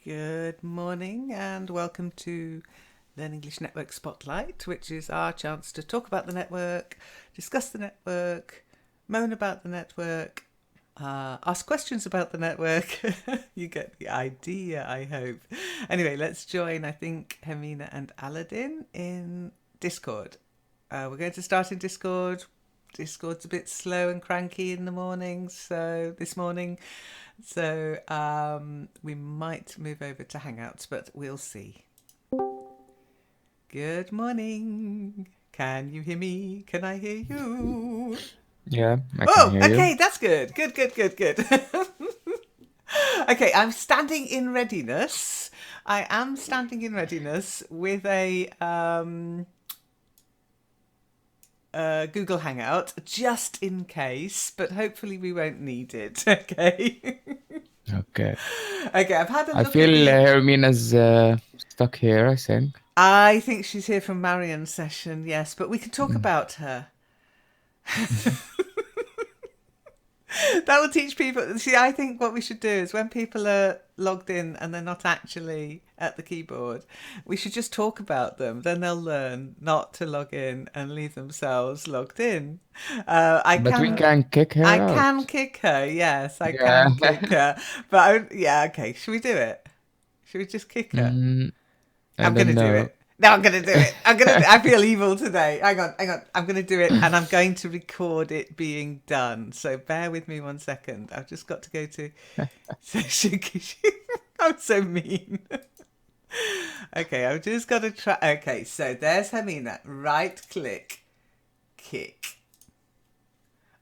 Good morning and welcome to Learn English Network Spotlight, which is our chance to talk about the network, discuss the network, moan about the network, ask questions about the network. You get the idea, I hope. Anyway, let's join, I think, Hermine and Aladdin in Discord. We're going to start in Discord. Discord's a bit slow and cranky in the morning, so we might move over to Hangouts, but we'll see. Good morning. Can you hear me? Can I hear you? Yeah, I can hear you. Okay, that's good. Good. Okay, I'm standing in readiness. I am standing in readiness with a Google Hangout just in case, but hopefully we won't need it. Okay. Okay. Okay, I've had a look I feel at Hermina's stuck here, I think. I think she's here from Marian's session, yes, but we can talk about her. That will teach people. See, I think what we should do is when people are logged in and they're not actually at the keyboard, we should just talk about them. Then they'll learn not to log in and leave themselves logged in. But we can kick her I out. can kick her. Yes, I Yeah. can kick her. But okay. Should we do it? Should we just kick her? I I'm going to don't do know. it. No, I'm going to do it. I feel evil today. Hang on. I'm going to do it and I'm going to record it being done. So bear with me 1 second. I've just got to go to... I'm so mean. Okay, I've just got to try... Okay, so there's Hermine. Right click. Kick.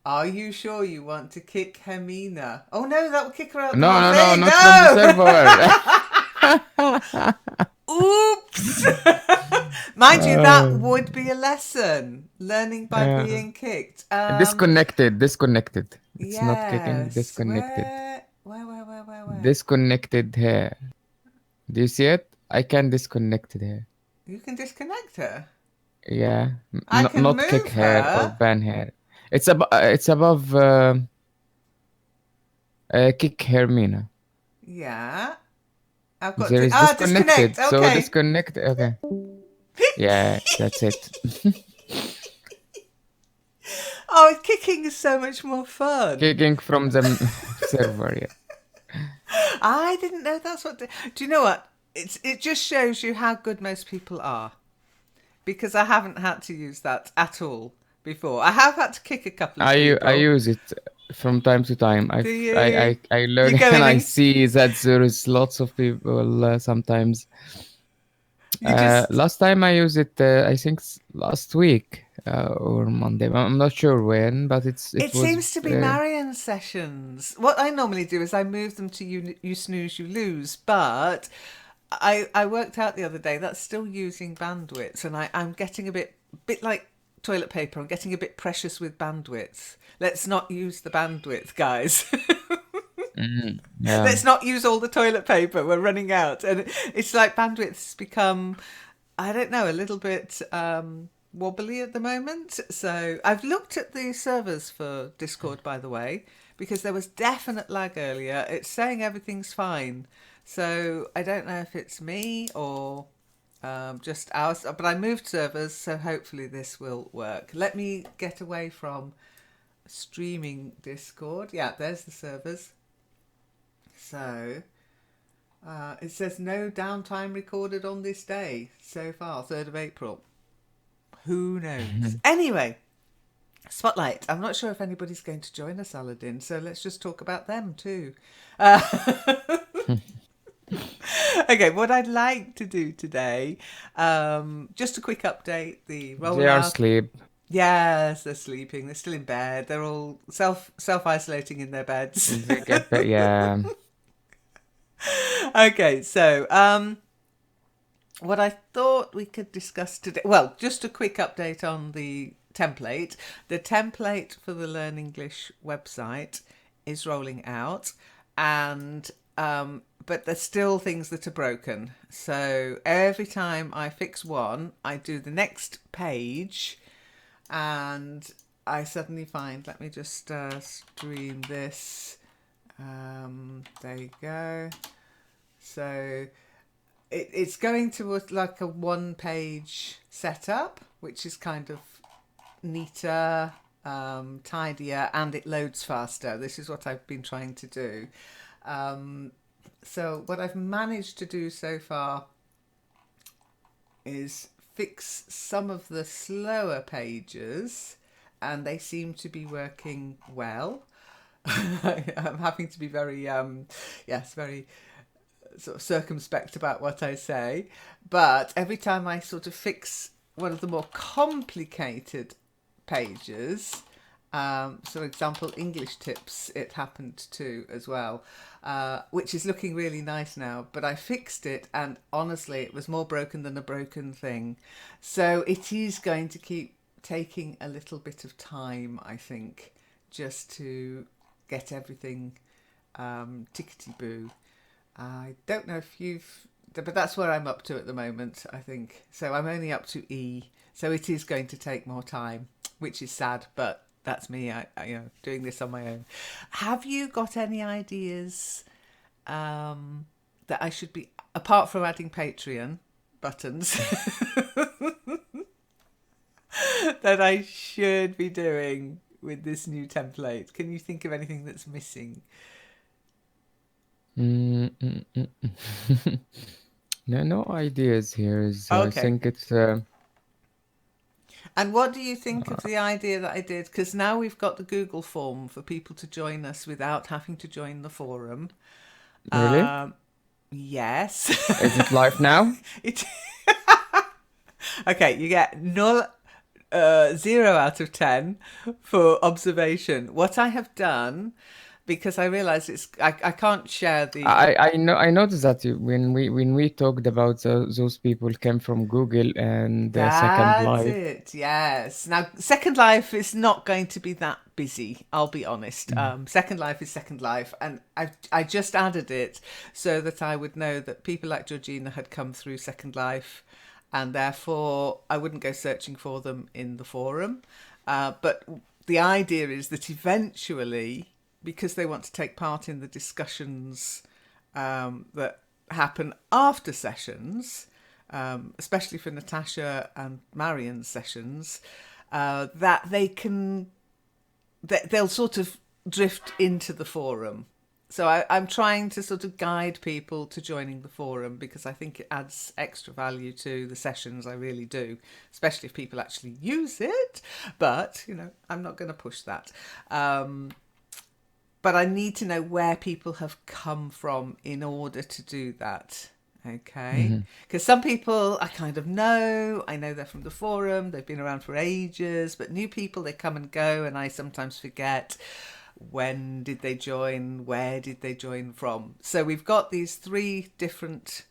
Are you sure you want to kick Hermine? Oh no, that will kick her out. No, not from the server. Oops! Mind you, that would be a lesson. Learning by being kicked. Disconnected. It's Yes. not kicking, disconnected. Where? Disconnected here. Do you see it? I can disconnect her. You can disconnect her. Yeah. I can not move kick her or ban her. It's above kick Hermina. Yeah. I've got There to... is disconnected. disconnect. So Okay. disconnect. Okay. Yeah, that's it. Oh, kicking is so much more fun. Kicking from the server, yeah. I didn't know that's what... Do you know what? It just shows you how good most people are. Because I haven't had to use that at all before. I have had to kick a couple of people. I use it from time to time. Do you? I learn and I see that there is lots of people sometimes. Last time I used it, I think last week or Monday. I'm not sure when, but it seems to be Marian's sessions. What I normally do is I move them to you snooze, you lose. But I worked out the other day that's still using bandwidth, and I'm getting a bit like toilet paper. I'm getting a bit precious with bandwidth. Let's not use the bandwidth, guys. Yeah. Let's not use all the toilet paper. We're running out. And it's like bandwidth's become, I don't know, a little bit wobbly at the moment. So I've looked at the servers for Discord, by the way, because there was definite lag earlier. It's saying everything's fine. So I don't know if it's me or just ours. But I moved servers, so hopefully this will work. Let me get away from streaming Discord. Yeah, there's the servers. So it says no downtime recorded on this day so far, 3rd of April. Who knows? Anyway, Spotlight. I'm not sure if anybody's going to join us, Aladdin, so let's just talk about them too. Okay, what I'd like to do today, just a quick update, the rollout. They are asleep. Yes, they're sleeping. They're still in bed. They're all self-isolating in their beds. They get yeah. Okay, so what I thought we could discuss today, well, just a quick update on the template. The template for the Learn English website is rolling out, and but there's still things that are broken. So every time I fix one, I do the next page, and I suddenly find, let me just stream this. There you go. So it's going towards like a one-page setup, which is kind of neater, tidier, and it loads faster. This is what I've been trying to do. So what I've managed to do so far is fix some of the slower pages, and they seem to be working well. I'm having to be very, very sort of circumspect about what I say. But every time I sort of fix one of the more complicated pages, for example, English tips, it happened to as well, which is looking really nice now. But I fixed it, and honestly, it was more broken than a broken thing. So it is going to keep taking a little bit of time, I think, just to get everything tickety-boo. I don't know if but that's where I'm up to at the moment, I think. So I'm only up to E. So it is going to take more time, which is sad, but that's me, doing this on my own. Have you got any ideas that I should be, apart from adding Patreon buttons, that I should be doing with this new template? Can you think of anything that's missing? Mm, mm, mm, mm. No ideas here. I Okay. think it's And what do you think of the idea that I did? Because now we've got the Google form for people to join us without having to join the forum. really. Um, yes. Is it live now? it, okay, you get 0 out of 10 for observation. What I have done, because I realised I can't share the I noticed that when we talked about those people came from Google and Second That's Life. it, yes. Now, Second Life is not going to be that busy, I'll be honest. Second Life is Second Life, and I just added it so that I would know that people like Georgina had come through Second Life, and therefore I wouldn't go searching for them in the forum. But the idea is that eventually, because they want to take part in the discussions that happen after sessions, especially for Natasha and Marian's sessions, that they'll sort of drift into the forum. So I'm trying to sort of guide people to joining the forum because I think it adds extra value to the sessions. I really do, especially if people actually use it. But, I'm not going to push that. But I need to know where people have come from in order to do that. Okay. Because some people I kind of know. I know they're from the forum. They've been around for ages. But new people, they come and go. And I sometimes forget, when did they join? Where did they join from? So we've got these three different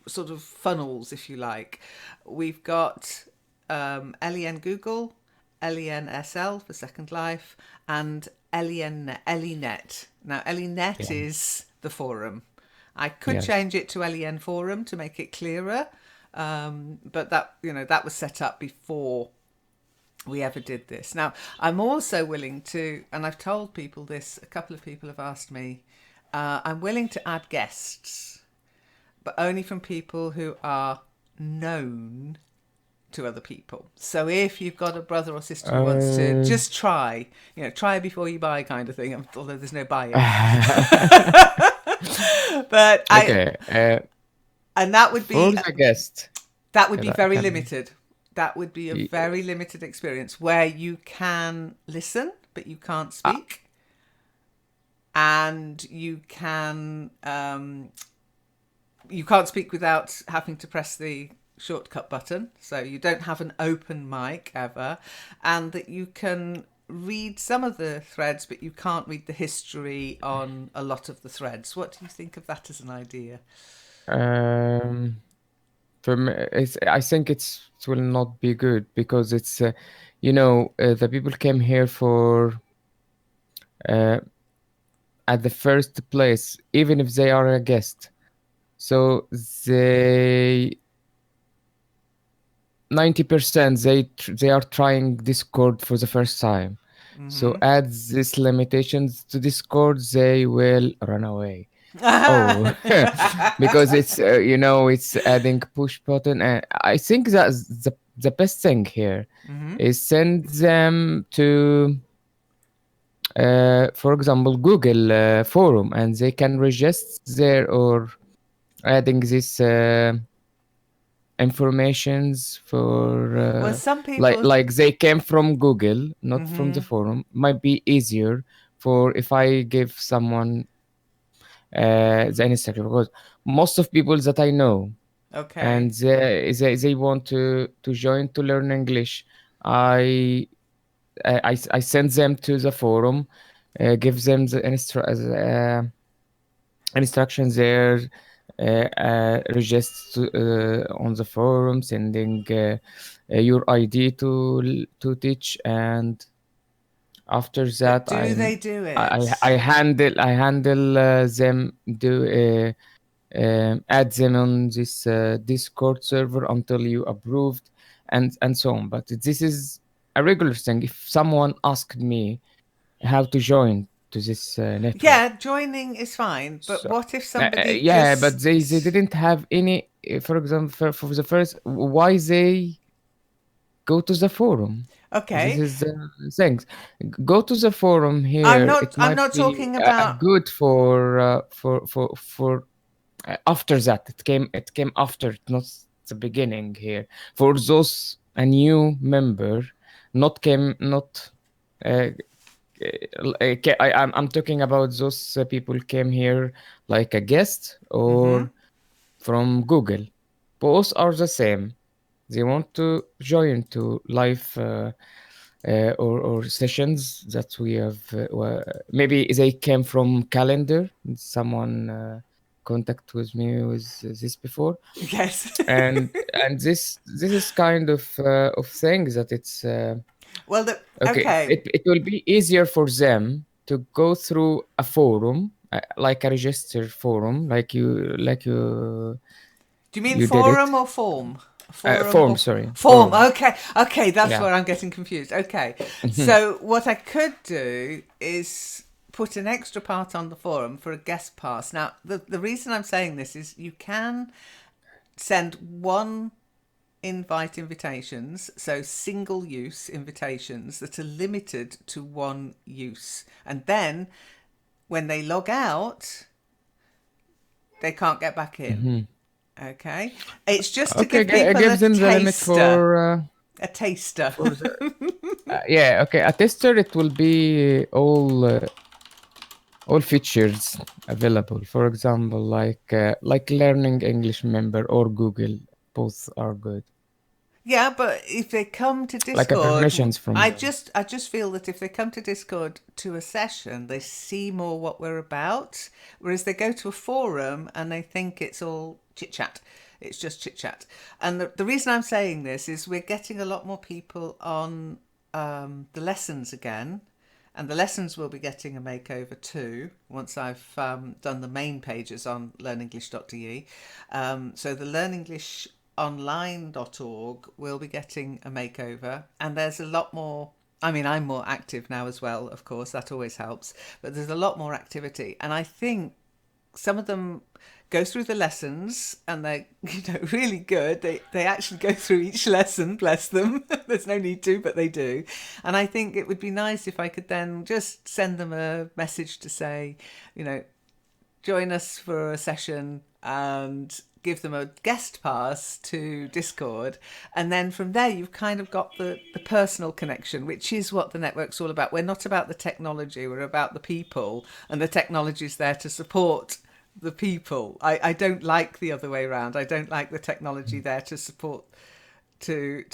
sort of funnels, if you like. We've got LEN Google, LEN SL for Second Life, and LENet. Now, LENet Yeah. is the forum. I could Yes. change it to LEN Forum to make it clearer, but that was set up before we ever did this. Now, I'm also willing to, and I've told people this, a couple of people have asked me, I'm willing to add guests, but only from people who are known to other people. So if you've got a brother or sister who wants to just try before you buy kind of thing, although there's no buying. But Okay. and that would For be the guest, very can limited. That would be a y- very limited experience where you can listen, but you can't uh, speak, and you can't speak without having to press the shortcut button. So you don't have an open mic ever, and that you can read some of the threads, but you can't read the history on a lot of the threads. What do you think of that as an idea? um, for me, I think it will not be good because the people came here for uh, at the first place, even if they are a guest. So they 90% they are trying Discord for the first time. So Mm-hmm. add these limitations to Discord, they will run away. Oh, because it's it's adding push button, and I think that's the best thing here is send them to, for example, Google forum, and they can register there or adding this informations for Well, some like people. like they came from Google, not from the forum. Might be easier for if I give someone the Instagram, because most of people that I know Okay. and they want to join to learn English. I I send them to the forum, give them the instructions there, register on the forum, sending your ID to teach, and after But that do they do I it? handle them, do add them on this Discord server until you approved, and so on. But this is a regular thing. If someone asked me how to join to this network, Yeah, joining is fine. But so what if somebody yeah, but just. they didn't have any. For example, for the first, why they go to the forum? This Okay. is the things. Go to the forum I'm here. not It I'm might not be talking about. good for after that. It came after, not the beginning here. For those a new member, not uh, I'm talking about those people came here like a guest or from Google. Both are the same. They want to join to live or sessions that we have. Maybe they came from calendar. Someone contact with me with this before, Yes. and this is kind of things that it's Well, okay. okay. It will be easier for them to go through a forum, like a registered forum, Do you mean you did it. forum or form? Forum Form, or sorry, form? form. Okay, okay, that's Yeah. where I'm getting confused. Okay, so what I could do is put an extra part on the forum for a guest pass. Now, the reason I'm saying this is you can send one invitations, so single use invitations that are limited to one use, and then when they log out, they can't get back in. Okay, it's just to Okay, give people a gives them the limit taster. A taster. for the yeah. Okay, a tester. It will be all features available. For example, like learning English member or Google, both are good. Yeah, but if they come to Like a Discord, permissions from them. I just feel that if they come to Discord to a session, they see more what we're about, whereas they go to a forum and they think it's all chit chat. It's just chit chat. And the reason I'm saying this is we're getting a lot more people on the lessons again. And the lessons will be getting a makeover too once I've done the main pages on learnenglish.de. So the learnenglishonline.org will be getting a makeover, and there's a lot more. I mean, I'm more active now as well, of course, that always helps, but there's a lot more activity. And I think some of them go through the lessons and they're really good. They actually go through each lesson, bless them. There's no need to, but they do. And I think it would be nice if I could then just send them a message to say, you know join us for a session and give them a guest pass to Discord. And then from there, you've kind of got the personal connection, which is what the network's all about. We're not about the technology, we're about the people, and the technology's there to support the people. I don't like the other way around. I don't like the technology there to support, to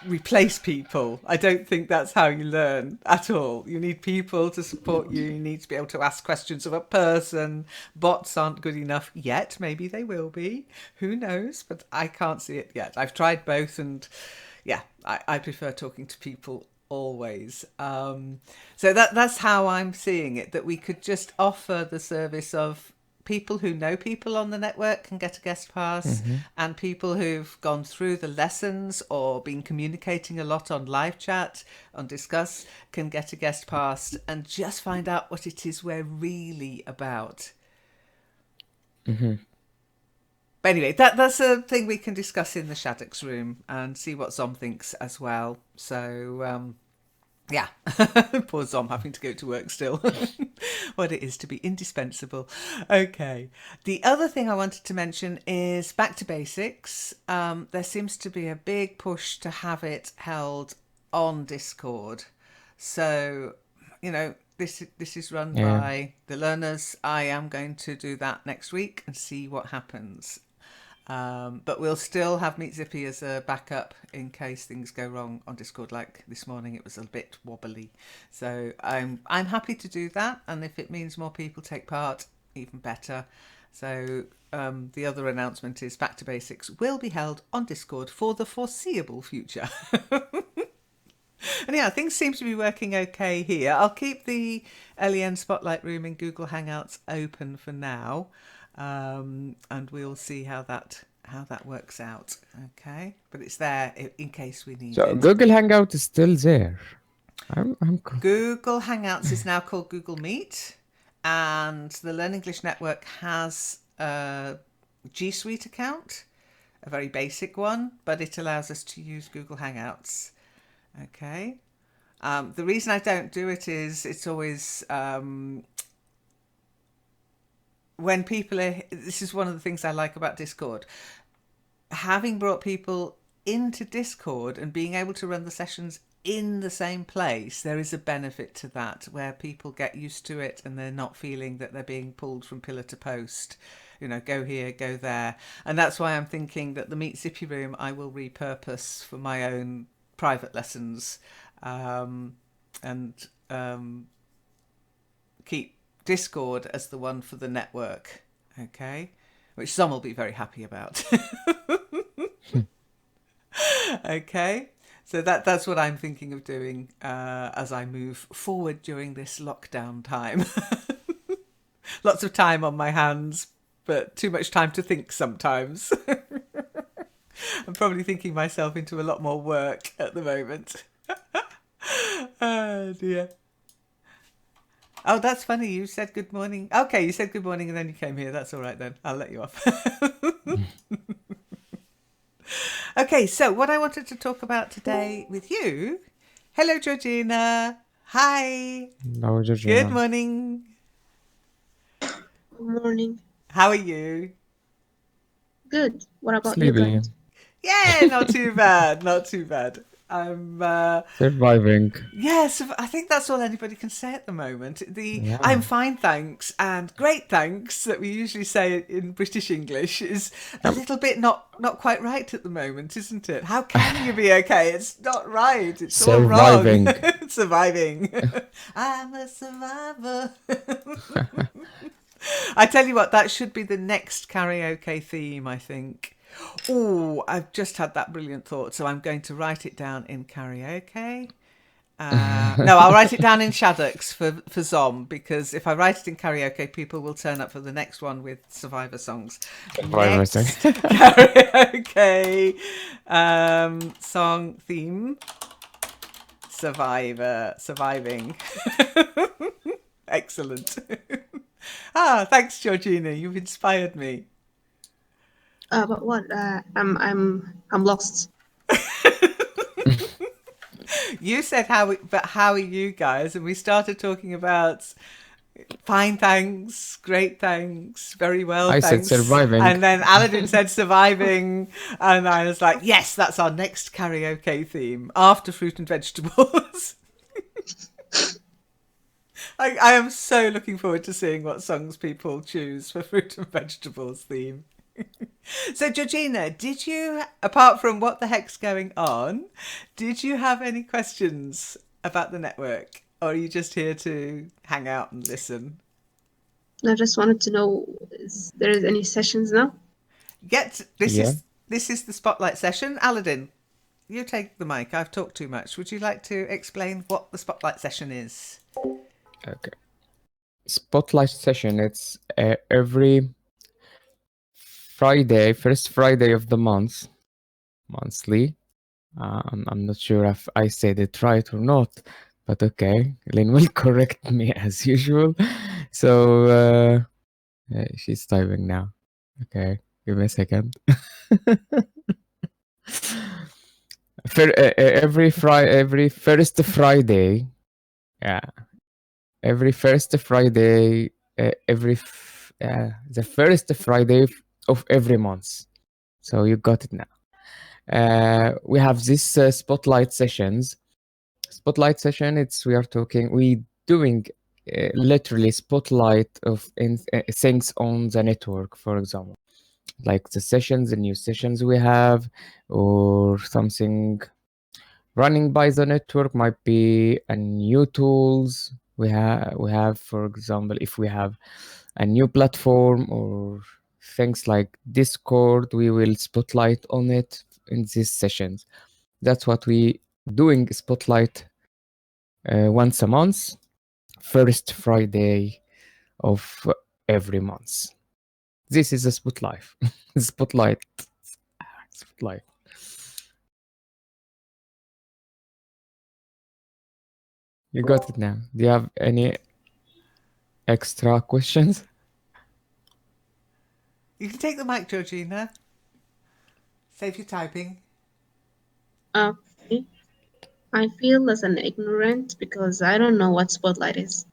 replace people. I don't think that's how you learn at all. You need people to support you. You need to be able to ask questions of a person. Bots aren't good enough yet. Maybe they will be. Who knows? But I can't see it yet. I've tried both, and yeah, I prefer talking to people always. So that's how I'm seeing it. That we could just offer the service of people who know people on the network can get a guest pass, Hmm. and people who've gone through the lessons or been communicating a lot on live chat, on Discuss, can get a guest pass and just find out what it is we're really about. Mhm. But anyway, that's a thing we can discuss in the Shaddocks room and see what Zom thinks as well. So, yeah, poor Zom having to go to work still. What it is to be indispensable. Okay. The other thing I wanted to mention is back to basics. There seems to be a big push to have it held on Discord. So, this is run Yeah. by the learners. I am going to do that next week and see what happens. But we'll still have Meet Zippy as a backup in case things go wrong on Discord. Like this morning, it was a bit wobbly, so I'm happy to do that. And if it means more people take part, even better. So the other announcement is Back to Basics will be held on Discord for the foreseeable future. And yeah, things seem to be working okay here. I'll keep the LEN Spotlight room in Google Hangouts open for now, and we'll see how that works out. Okay, but it's there in case we need So it. Google Hangout is still there. I'm Google Hangouts is now called Google Meet, and the Learn English Network has a G Suite account, a very basic one, but it allows us to use Google Hangouts. Okay. The reason I don't do it is it's always when people are. This is one of the things I like about Discord. Having brought people into Discord and being able to run the sessions in the same place, there is a benefit to that where people get used to it and they're not feeling that they're being pulled from pillar to post. Go here, go there. And that's why I'm thinking that the Meet Zippy room I will repurpose for my own private lessons. And keep Discord as the one for the network, okay? Which some will be very happy about. Okay, so that's what I'm thinking of doing as I move forward during this lockdown time. Lots of time on my hands, but too much time to think sometimes. I'm probably thinking myself into a lot more work at the moment. Oh dear. Oh, that's funny. You said good morning. Okay, you said good morning and then you came here. That's all right then. I'll let you off. Okay, so what I wanted to talk about today with you. Hello, Georgina. Hi. No, Good Georgina. morning. Good morning. How are you? Good. What about you Sleepy. guys? Yeah, not too bad. Not too bad. I'm Surviving. yes, I think that's all anybody can say at the moment. Yeah. I'm fine, thanks, and great thanks that we usually say in British English is a little bit not quite right at the moment, isn't it? How can you be okay? It's not right. It's Surviving. all wrong. Surviving. I'm a survivor. I tell you what, that should be the next karaoke theme, I think. Oh, I've just had that brilliant thought, so I'm going to write it down in karaoke. No, I'll write it down in Shaddocks for Zom, because if I write it in karaoke, people will turn up for the next one with Survivor songs. Survivor Next song. karaoke song theme. Surviving. Excellent. Thanks, Georgina. You've inspired me. But what? I'm lost. You said but how are you guys? And we started talking about fine, thanks, great, thanks, very well, I said thanks. surviving. And then Aladdin said surviving, and I was like, yes, that's our next karaoke theme after fruit and vegetables. I am so looking forward to seeing what songs people choose for fruit and vegetables theme. So, Georgina, did you, apart from what the heck's going on, did you have any questions about the network? Or are you just here to hang out and listen? I just wanted to know if there is any sessions now. This is the spotlight session. Aladdin, you take the mic. I've talked too much. Would you like to explain what the spotlight session is? Okay. Spotlight session. It's every Friday, first Friday of the month, monthly. I'm not sure if I said it right or not, but okay. Lynn will correct me as usual. So she's typing now. Okay, give me a second. Every first Friday, yeah, every first Friday, the first Friday of every month. So you got it now. We have this spotlight sessions. Spotlight session. It's we are talking. We doing literally spotlight of things on the network, for example, like the sessions, the new sessions we have, or something running by the network might be a new tools we have, for example, if we have a new platform or things like Discord, we will spotlight on it in these sessions. That's what we doing, spotlight once a month, first Friday of every month. This is a spotlight. Spotlight. Spotlight. You got it now. Do you have any extra questions? You can take the mic, Georgina. Save your typing. Okay. I feel as an ignorant because I don't know what spotlight is.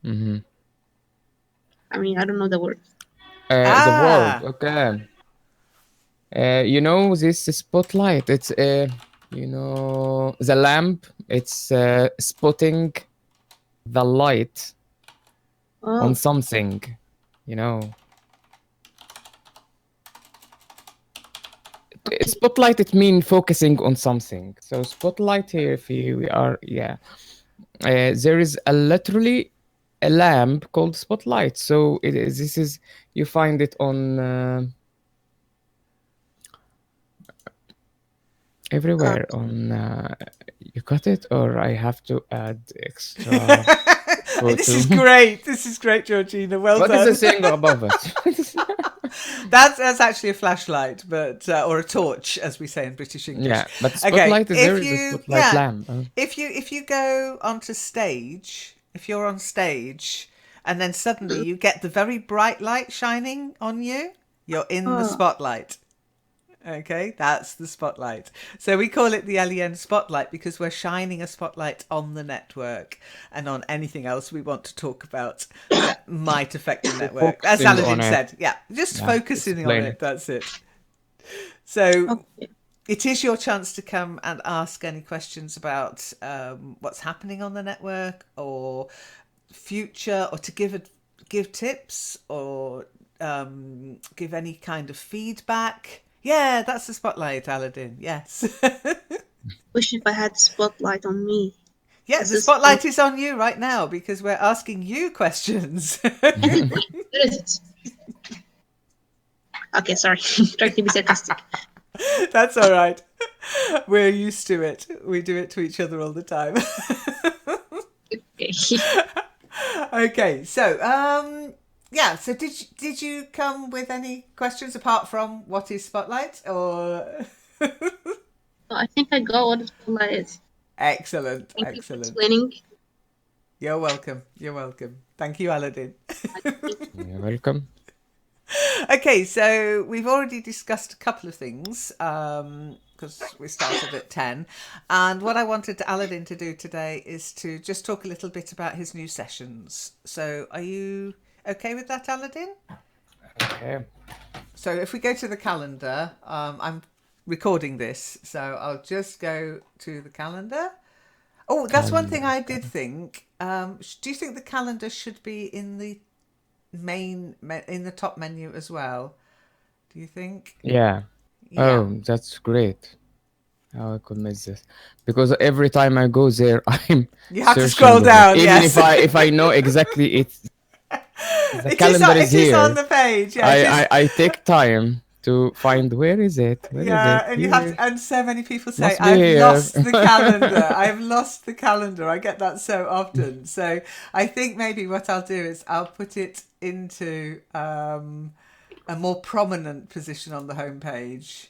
Mm-hmm. I mean, I don't know the word. The word, Ah, okay. You know this spotlight. It's you know the lamp. It's spotting the light on Oh, something. You know, okay. spotlight. It means focusing on something. So spotlight here. If we are, yeah, there is a literally a lamp called spotlight. So this is you find it on. Uh, Everywhere on you got it, or I have to add extra this photo. is great. This is great, Georgina. Well What is the done. saying above it? That's actually a flashlight, but or a torch, as we say in British English. Yeah, but Okay, spotlight is there is a spotlight lamp. if you go onto stage, if you're on stage, and then suddenly you get the very bright light shining on you, you're in the oh, spotlight. Okay, that's the spotlight. So we call it the LEN spotlight because we're shining a spotlight on the network and on anything else we want to talk about that might affect the network. As Focusing on Aladdin it. said, yeah, just Yeah, focusing on explain it. it. That's it. So okay. it is your chance to come and ask any questions about what's happening on the network or future, or to give tips or give any kind of feedback. Yeah, that's the spotlight, Aladdin. Yes. Wish if I had spotlight on me. Yeah, This the is fun. spotlight is on you right now because we're asking you questions. Where is it? Okay, sorry. Trying to be sarcastic. That's all right. We're used to it. We do it to each other all the time. Okay. Okay, so yeah, so did you come with any questions apart from what is spotlight or So I think I got what spotlight is. excellent, Thank you for excellent. explaining. You're welcome. You're welcome. Thank you, Aladdin. You're welcome. Okay, so we've already discussed a couple of things because we started at 10. And what I wanted Aladdin to do today is to just talk a little bit about his new sessions. So are you okay with that, Aladdin? Okay. So if we go to the calendar, I'm recording this, so I'll just go to the calendar. Oh, that's one thing I did think. Do you think the calendar should be in the in the top menu as well? Do you think? Yeah. Yeah. Oh, that's great. How I could miss this? Because every time I go there, I'm You have to searching scroll of it. down, Even yes. if I know exactly it's the calendar is It is on here. the page. Yeah, it I, is. I take time to find where is it? Where is it? Yeah, and you have Here. to, and so many people say, Must be I've here. lost the calendar. I've lost the calendar. I get that so often. So I think maybe what I'll do is I'll put it into a more prominent position on the homepage.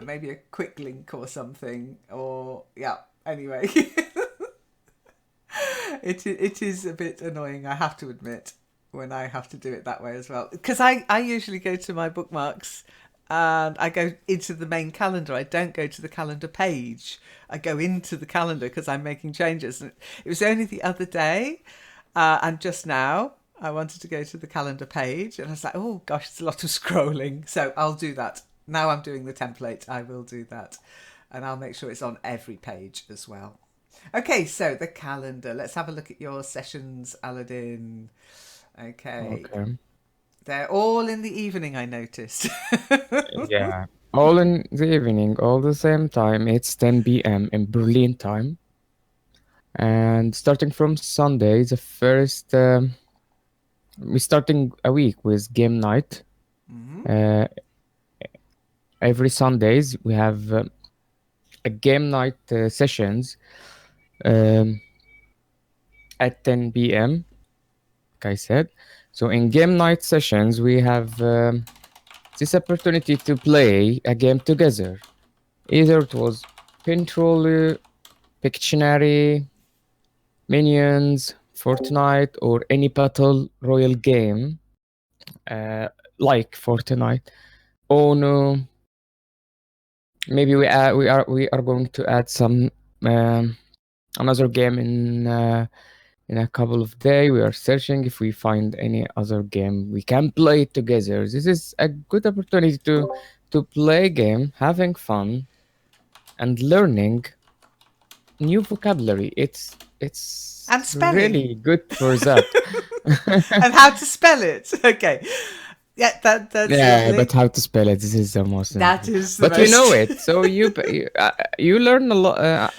Maybe a quick link or something. Or, yeah, anyway. It is a bit annoying, I have to admit. when I have to do it that way as well. Because I usually go to my bookmarks and I go into the main calendar. I don't go to the calendar page. I go into the calendar because I'm making changes. And it was only the other day and just now I wanted to go to the calendar page and I was like, oh gosh, it's a lot of scrolling. So I'll do that. Now I'm doing the template. I will do that. And I'll make sure it's on every page as well. Okay, so the calendar. Let's have a look at your sessions, Aladdin. Okay. Okay. They're all in the evening, I noticed. Yeah. All in the evening, all the same time. It's 10 p.m. in Berlin time. And starting from Sunday, the first, we're starting a week with game night. Uh, every Sundays, we have a game night sessions um, at 10 p.m., like I said. So in game night sessions, we have this opportunity to play a game together. Either it was Pintroll, Pictionary, Minions, Fortnite, or any battle royal game like Fortnite. Oh no! Maybe we are going to add some another game in a couple of days. We are searching if we find any other game we can play together. This is a good opportunity to play game, having fun, and learning new vocabulary. It's And spelling. really good for that. And how to spell it. Okay. Yeah, that's Yeah, lovely. but how to spell it? This is the most. That important. is the But you know most- it, so you learn a lot.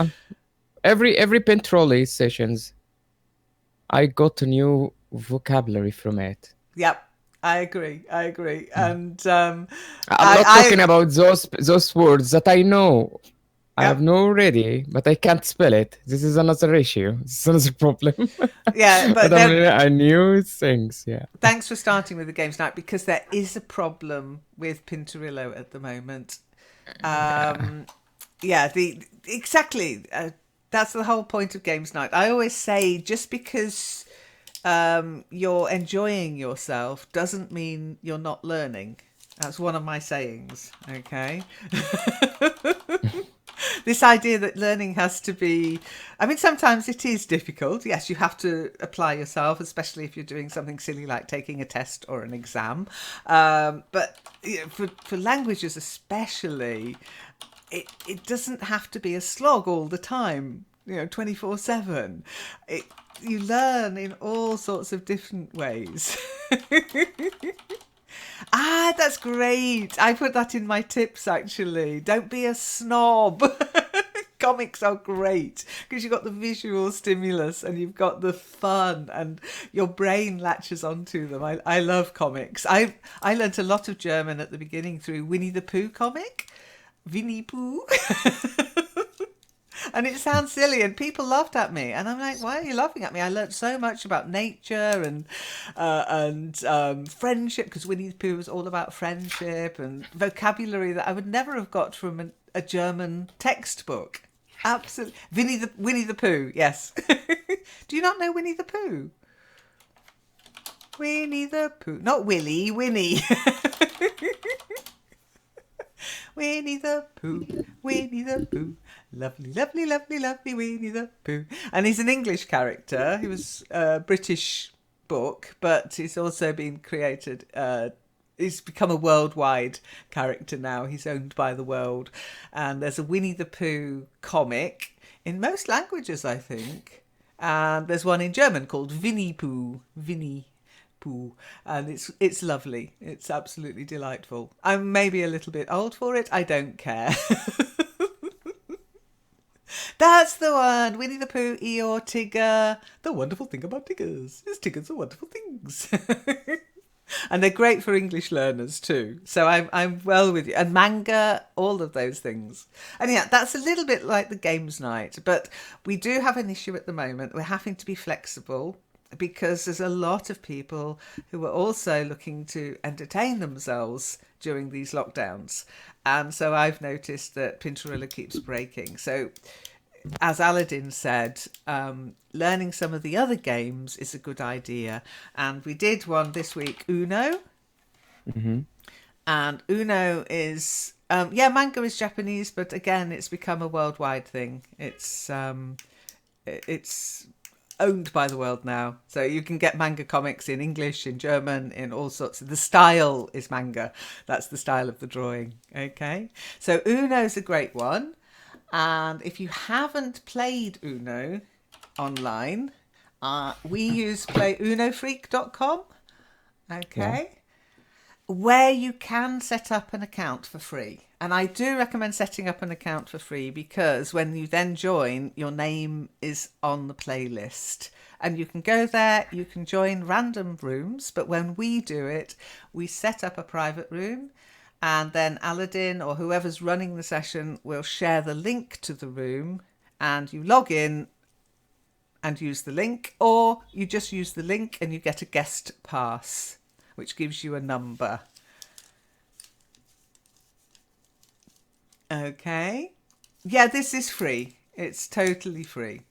Every pen trolley sessions, I got a new vocabulary from it. Yep. I agree. And I'm not talking about those words that I know. I Yep. have know already, but I can't spell it. This is another issue. This is another problem. Yeah, but I knew things. Yeah. thanks for starting with the games night because there is a problem with Pinterillo at the moment. Yeah, exactly. That's the whole point of games night. I always say just because you're enjoying yourself doesn't mean you're not learning. That's one of my sayings. Okay. This idea that learning has to be, I mean, sometimes it is difficult. Yes, you have to apply yourself, especially if you're doing something silly like taking a test or an exam. But you know, for languages especially, it doesn't have to be a slog all the time, 24/7. You learn in all sorts of different ways. That's great. I put that in my tips, actually. Don't be a snob. Comics are great because you've got the visual stimulus and you've got the fun and your brain latches onto them. I love comics. I learnt a lot of German at the beginning through Winnie the Pooh comic. Winnie Pooh. And it sounds silly and people laughed at me and I'm like, why are you laughing at me? I learned so much about nature and friendship because Winnie the Pooh was all about friendship and vocabulary that I would never have got from a German textbook. Absolutely. Winnie the Pooh, yes. Do you not know Winnie the Pooh? Winnie the Pooh. Not Willy, Winnie. Winnie the Pooh, Winnie the Pooh, lovely, lovely, lovely, lovely Winnie the Pooh. And he's an English character. He was a British book, but he's also been created. He's become a worldwide character now. He's owned by the world. And there's a Winnie the Pooh comic in most languages, I think. And there's one in German called Winnie Pooh, Winnie Pooh, and it's lovely. It's absolutely delightful. I'm maybe a little bit old for it. I don't care. That's the one. Winnie the Pooh, Eeyore, Tigger. The wonderful thing about Tiggers is Tiggers are wonderful things. And they're great for English learners too. So I'm well with you. And manga, all of those things. And yeah, that's a little bit like the games night. But we do have an issue at the moment. We're having to be flexible because there's a lot of people who are also looking to entertain themselves during these lockdowns. And so I've noticed that Pinterilla keeps breaking. So as Aladdin said, learning some of the other games is a good idea. And we did one this week, Uno. Mm-hmm. And Uno is, manga is Japanese, but again, it's become a worldwide thing. It's owned by the world now. So you can get manga comics in English, in German, in all sorts. The style is manga. That's the style of the drawing. Okay. So Uno's a great one. And if you haven't played Uno online, we use playunofreak.com. Yeah. Okay. Where you can set up an account for free. And I do recommend setting up an account for free because when you then join, your name is on the playlist. And you can go there, you can join random rooms, but when we do it, we set up a private room and then Aladdin or whoever's running the session will share the link to the room and you log in and use the link, or you just use the link and you get a guest pass, which gives you a number. Okay. Yeah, this is free. It's totally free.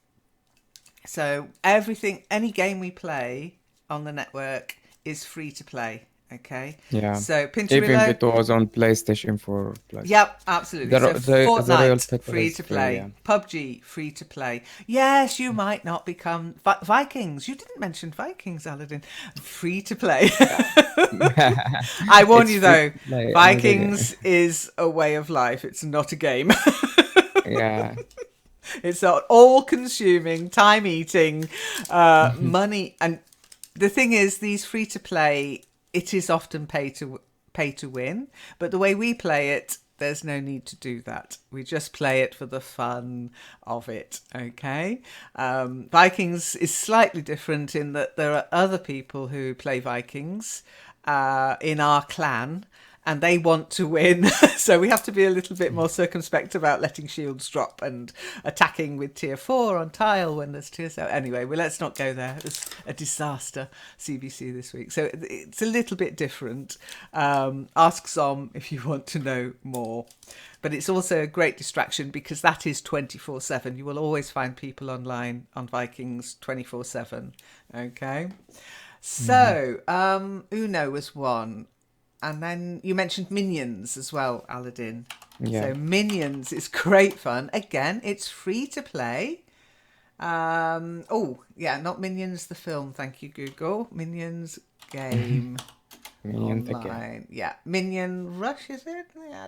So everything, any game we play on the network is free to play. Okay. Yeah. So Even if Pinterillo, it was on PlayStation 4 Plus. yep, absolutely. So The real Fortnite, title free is to free, play. yeah. PUBG, free to play. Yes, you might not become Vikings. You didn't mention Vikings, Aladdin. Free to play. I warn It's you free though, to play, Vikings is a way of life. It's not a game. Yeah. It's an all-consuming, time-eating, money. And the thing is, these free-to-play, it is often pay to win. But the way we play it, there's no need to do that. We just play it for the fun of it. Okay. Vikings is slightly different in that there are other people who play Vikings in our clan. And they want to win. So we have to be a little bit more circumspect about letting shields drop and attacking with tier 4 on tile when there's tier 7. Anyway, well, let's not go there. It was a disaster, CBC this week. So it's a little bit different. Ask Zom if you want to know more. But it's also a great distraction because that is 24/7. You will always find people online on Vikings 24/7. Okay. So Uno was one. And then you mentioned Minions as well, Aladdin. Yeah. So Minions is great fun. Again, it's free to play. Not Minions the film. Thank you, Google. Minions game Minion again. online. Yeah, Minion Rush is it? Yeah,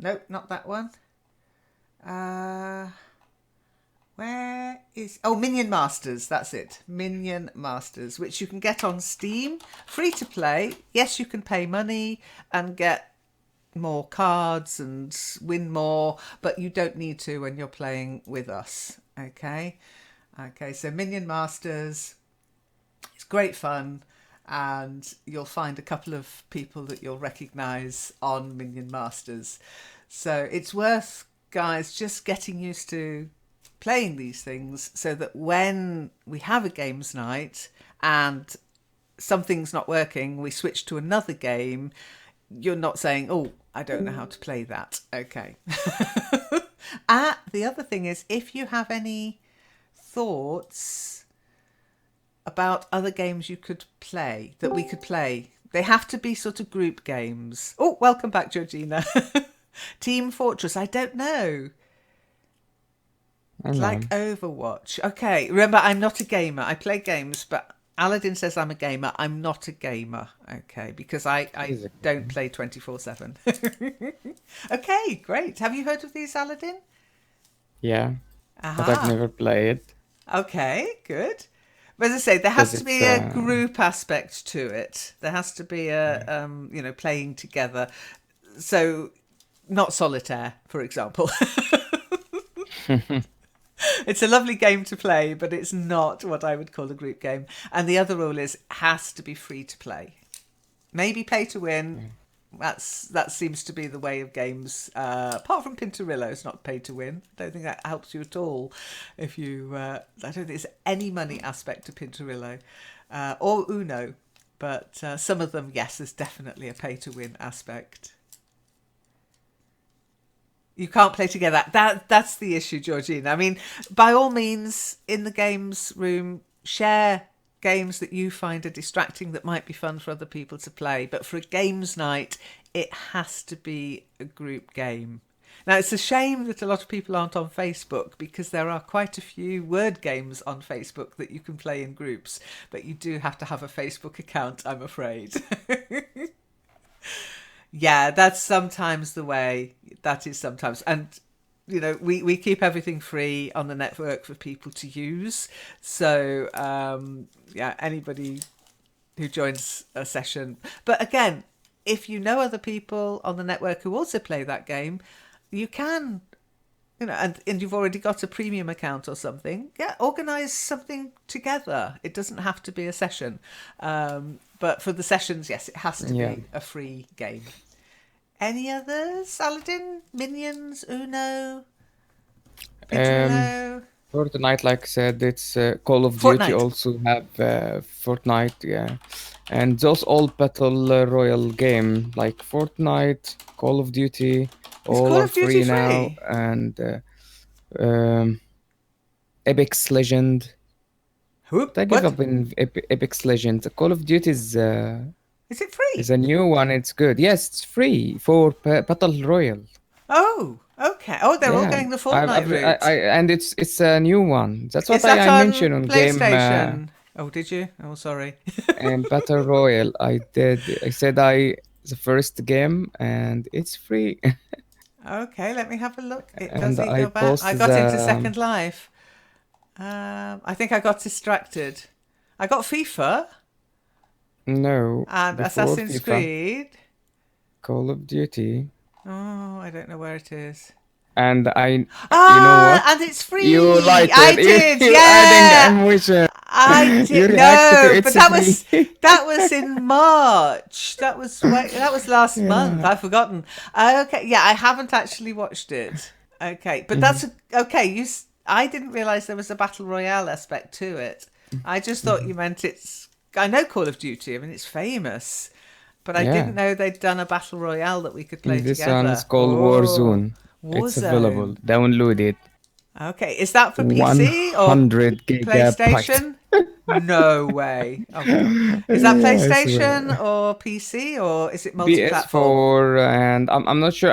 Nope, not that one. Where is... Oh, Minion Masters. That's it. Minion Masters, which you can get on Steam. Free to play. Yes, you can pay money and get more cards and win more, but you don't need to when you're playing with us. Okay? Okay, so Minion Masters. It's great fun. And you'll find a couple of people that you'll recognise on Minion Masters. So it's worth, guys, just getting used to playing these things so that when we have a games night and something's not working, we switch to another game, you're not saying, oh, I don't know how to play that. Okay. The other thing is, if you have any thoughts about other games you could play, that we could play, they have to be sort of group games. Oh, welcome back, Georgina. Team Fortress, I don't know. Like Overwatch. Okay, remember, I'm not a gamer. I play games, but Aladdin says I'm a gamer. I'm not a gamer, okay, because I don't play 24/7. Okay, great. Have you heard of these, Aladdin? Yeah. But I've never played. Okay, good. But as I say, there has to be a group aspect to it. There has to be a, playing together. So, not solitaire, for example. It's a lovely game to play, but it's not what I would call a group game. And the other rule is has to be free to play. Maybe pay to win. That seems to be the way of games. Apart from Pinterillo, it's not pay to win. I don't think that helps you at all. If you, I don't think there's any money aspect to Pinterillo or Uno, but some of them, yes, there's definitely a pay to win aspect. You can't play together. That's the issue, Georgina. I mean, by all means, in the games room, share games that you find are distracting that might be fun for other people to play. But for a games night, it has to be a group game. Now, it's a shame that a lot of people aren't on Facebook because there are quite a few word games on Facebook that you can play in groups, but you do have to have a Facebook account, I'm afraid. Yeah, that's sometimes the way. That is sometimes. And, you know, we keep everything free on the network for people to use. So, yeah, anybody who joins a session. But again, if you know other people on the network who also play that game, you can, you know, and you've already got a premium account or something, yeah, organise something together. It doesn't have to be a session. But for the sessions, yes, it has to be a free game. Any others? Aladdin, Minions, Uno, Vigilo? Fortnite, like I said, it's Call of Fortnite. Duty also have Fortnite, yeah. And those all battle royal game like Fortnite, Call of Duty, all Call are of Duty free now. free? And Apex Legend. Whoop, I give what? up in Apex Legends. Call of Duty Is it free? is a new one. It's good. Yes, it's free for battle royal. Oh, okay. Oh, they're all Yeah, going the Fortnite route. and it's a new one. That's what Is that I mentioned on on game PlayStation? Oh, did you? Oh, sorry. and battle royal. I did. I said the first game, and it's free. Okay, let me have a look. It And does eat I your back. post I got into the Second Life. I think I got distracted. I got FIFA no and before Assassin's FIFA, Creed. Call of Duty, Oh, I don't know where it is. and you know Ah, what? and it's free. You liked I it. did, You yeah. adding emotion. I You did. reacted to No, it's but free. that was in March. That was last month. Yeah. I've forgotten. Okay, yeah, I haven't actually watched it. Okay, but that's okay. I didn't realize there was a battle royale aspect to it. I just thought you meant it's. I know Call of Duty. I mean, it's famous, but I Yeah. didn't know they'd done a battle royale that we could play This together. one is called Oh, Warzone. It's available. Warzone. Download it. Okay, is that for PC or 100 gigabytes. PlayStation? No way. Oh god. Is that Yeah, I PlayStation swear. or PC or is it multi-platform? PS4, and I'm not sure.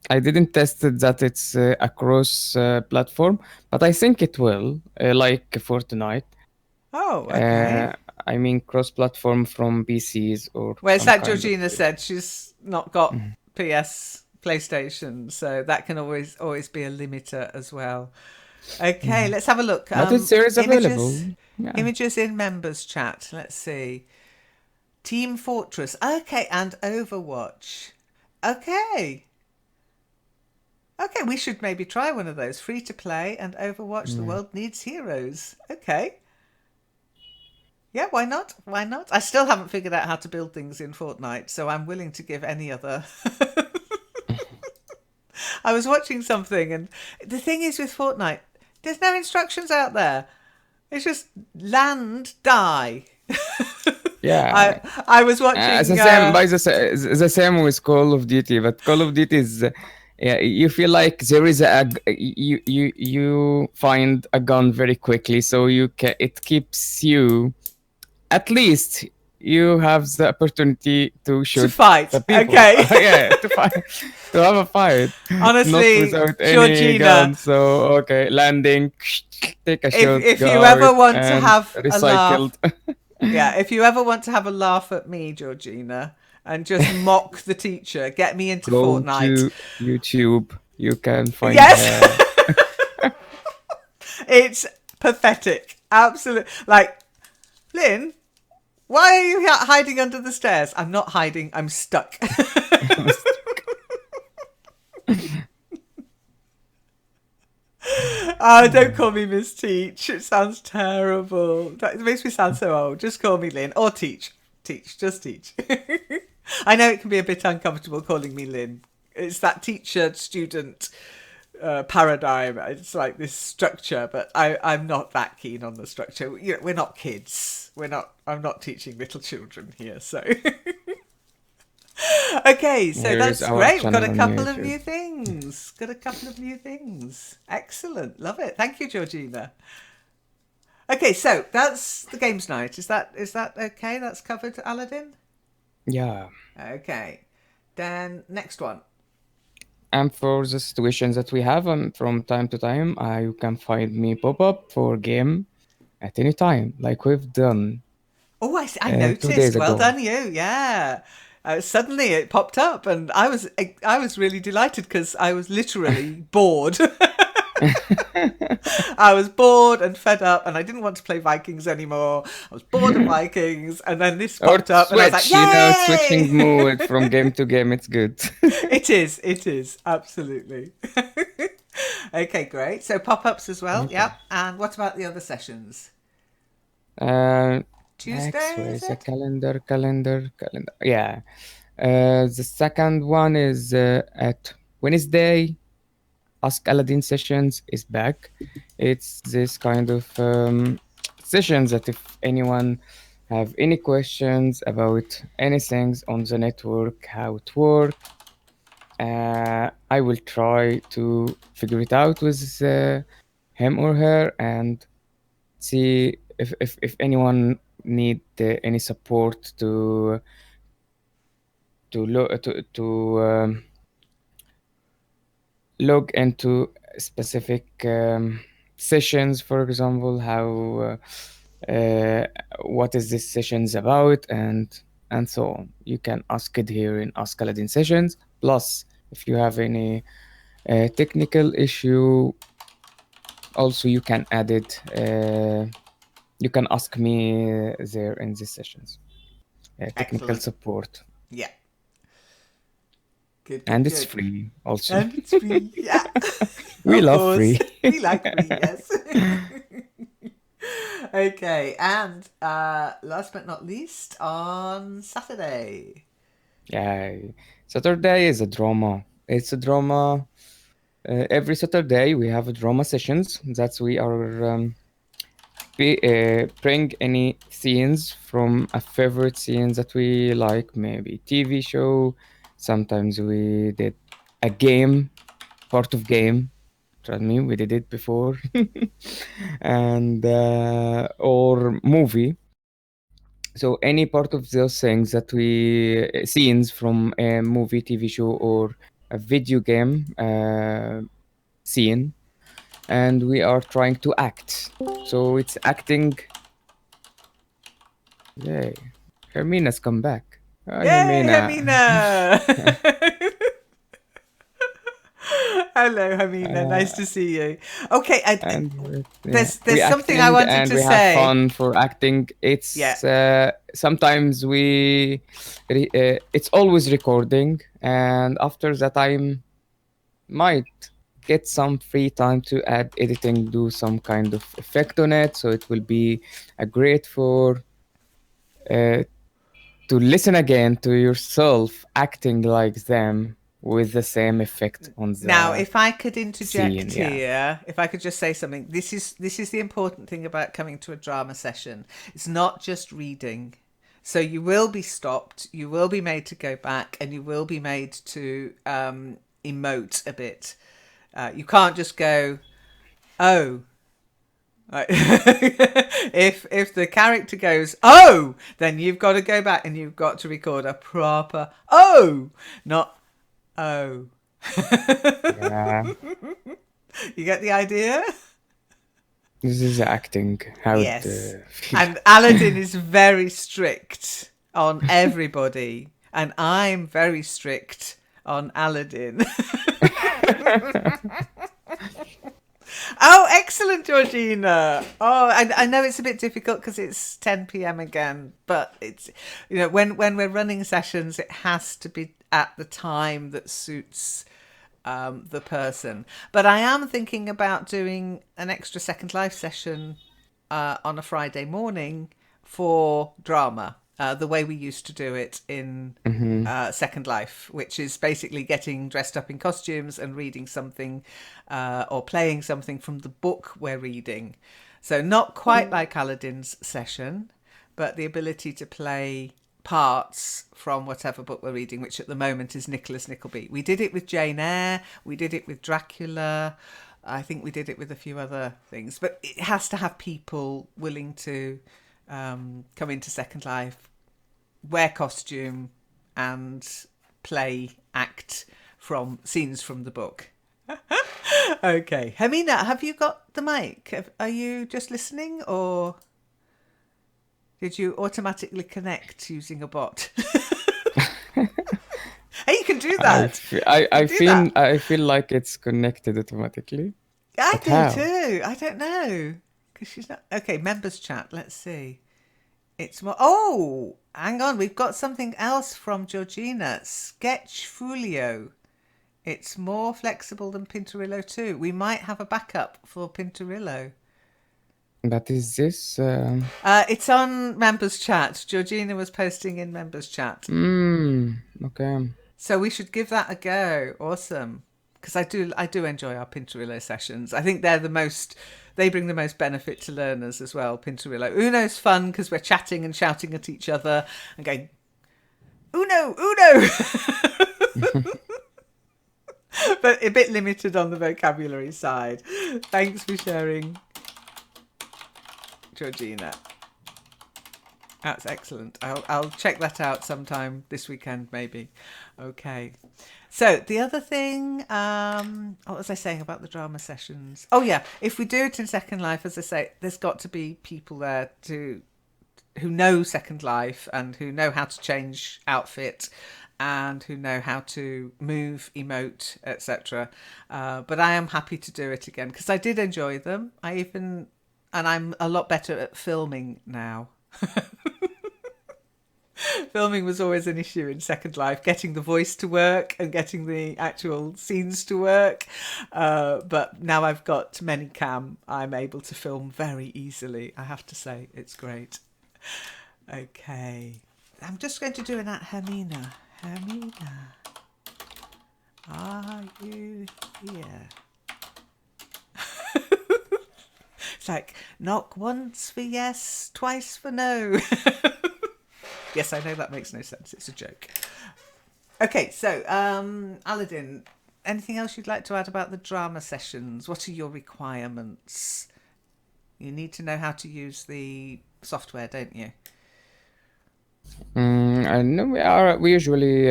I didn't test it that it's across platform, but I think it will, like Fortnite. Oh, okay. I mean cross-platform from PCs or Well, it's some like kind of. Georgina said, she's not got PS, PlayStation, so that can always be a limiter as well. Okay, let's have a look. But it's there is available. Yeah. Images in members chat. Let's see. Team Fortress. Okay, and Overwatch. Okay. Okay, we should maybe try one of those. Free to play and Overwatch. The world needs heroes. Okay. Yeah, why not? Why not? I still haven't figured out how to build things in Fortnite, so I'm willing to give any other. I was watching something, and the thing is with Fortnite, there's no instructions out there. It's just land, die. Yeah. I was watching. the same by the same with Call of Duty, but Call of Duty is. Yeah, you feel like there is you find a gun very quickly, so it keeps you. At least you have the opportunity to shoot to fight. the people. Okay. Yeah, to fight, to have a fight. Honestly, not without any Georgina, gun. So okay, landing, take a shot. If go you ever out, want to and have recycled. a laugh, yeah, if you ever want to have a laugh at me, Georgina, and just mock the teacher, get me into Go Fortnite. to YouTube. You can find. Yes. It's pathetic. Absolutely. Like, Lynn, why are you hiding under the stairs? I'm not hiding. I'm stuck. Oh, don't call me Miss Teach. It sounds terrible. That makes me sound so old. Just call me Lynn. Or Teach. Teach. Just Teach. I know it can be a bit uncomfortable calling me Lynn. It's that teacher-student paradigm. It's like this structure, but I'm not that keen on the structure. We're not kids. I'm not teaching little children here, so. Okay, so Here that's is our great. We've got a channel on couple of YouTube. new things. things. Got a couple of new things. Excellent. Love it. Thank you, Georgina. Okay, so that's the games night. Is that okay? That's covered, Aladdin? Yeah. Okay. Then next one. And for the situations that we have, from time to time, you can find me pop up for game at any time, like we've done Oh, I 2 noticed. days Well ago. done, you. Yeah. Suddenly it popped up, and I was really delighted because I was literally bored. I was bored and fed up, and I didn't want to play Vikings anymore. I was bored of Vikings, and then this Or popped up, and I was like, switch, switching "Yay!" mood from game to game, it's good. It is. It is absolutely. Okay, great. So pop-ups as well. Okay. Yep. And what about the other sessions? Uh, next, Tuesday, where is is the it? calendar? Yeah. The second one is at Wednesday. Ask Aladdin sessions is back. It's this kind of sessions that if anyone have any questions about anything on the network, how it works, I will try to figure it out with him or her and see if anyone need any support to log into specific sessions, for example, how what is this sessions about, and so on. You can ask it here in Ask Aladdin sessions. Plus, if you have any technical issue, also you can add it. You can ask me there in these sessions. Technical Excellent. support, Yeah. Good, good, and it's good. free also. And it's free. Yeah. We Of love course. free. We like free, yes. Okay. And last but not least, on Saturday. Yeah, Saturday is a drama. It's a drama. Every Saturday we have a drama sessions. That's we are bring any scenes from a favorite scenes that we like, maybe TV show. Sometimes we did a game, part of game. Trust me, we did it before, and or movie. So any part of those things that we scenes from a movie, TV show, or a video game scene, and we are trying to act. So it's acting. Yay! Hermina's come back. Hi, Yay, Hermina. Hermina! Hello, Hermina. Nice Uh, to see you. Okay, yeah, we there's something I acting wanted and to we have say. fun for acting. Yeah. It's sometimes it's always recording, and after that time might get some free time to add editing, do some kind of effect on it, so it will be a great for uh, to listen again to yourself acting like them with the same effect on Now, the if I could scene. interject Yeah. here, if I could just say something, this is the important thing about coming to a drama session. It's not just reading. So you will be stopped, you will be made to go back, and you will be made to emote a bit. You can't just go, oh. Right. If the character goes, oh, then you've got to go back and you've got to record a proper oh, not oh. Yeah. You get the idea? This is acting. How it Yes. feels. And Aladdin is very strict on everybody, and I'm very strict on Aladdin. Oh, excellent, Georgina. Oh, I know it's a bit difficult because it's 10 p.m. again, but it's, when we're running sessions, it has to be at the time that suits the person. But I am thinking about doing an extra Second Life session on a Friday morning for drama, the way we used to do it in Second Life, which is basically getting dressed up in costumes and reading something or playing something from the book we're reading. So not quite like Aladdin's session, but the ability to play parts from whatever book we're reading, which at the moment is Nicholas Nickleby. We did it with Jane Eyre, we did it with Dracula, I think we did it with a few other things, but it has to have people willing to come into Second Life, wear costume and act from scenes from the book. Okay, Hermine, have you got the mic? Are you just listening, or did you automatically connect using a bot? Hey, you can do that. I feel like it's connected automatically. I But do how? too. I don't know, because she's not. Okay, members chat. Let's see. It's more. Oh, hang on. We've got something else from Georgina. Sketchfolio. It's more flexible than Pinterillo too. We might have a backup for Pinterillo. But is this? It's on members chat. Georgina was posting in members chat. Okay. So we should give that a go. Awesome. Because I do enjoy our Pinterillo sessions. I think they bring the most benefit to learners as well, Pinterillo. Uno's fun because we're chatting and shouting at each other and going, Uno, Uno! But a bit limited on the vocabulary side. Thanks for sharing, Georgina. That's excellent. I'll check that out sometime this weekend, maybe. Okay. So the other thing, what was I saying about the drama sessions? Oh yeah, if we do it in Second Life, as I say, there's got to be people there who know Second Life and who know how to change outfit and who know how to move, emote, etc. But I am happy to do it again because I did enjoy them. And I'm a lot better at filming now. Filming was always an issue in Second Life, getting the voice to work and getting the actual scenes to work. But now I've got Manycam, I'm able to film very easily. I have to say, it's great. Okay. I'm just going to do an at Hermina. Hermina, are you here? It's like, knock once for yes, twice for no. Yes, I know that makes no sense. It's a joke. Okay, so Aladdin, anything else you'd like to add about the drama sessions? What are your requirements? You need to know how to use the software, don't you? I know we usually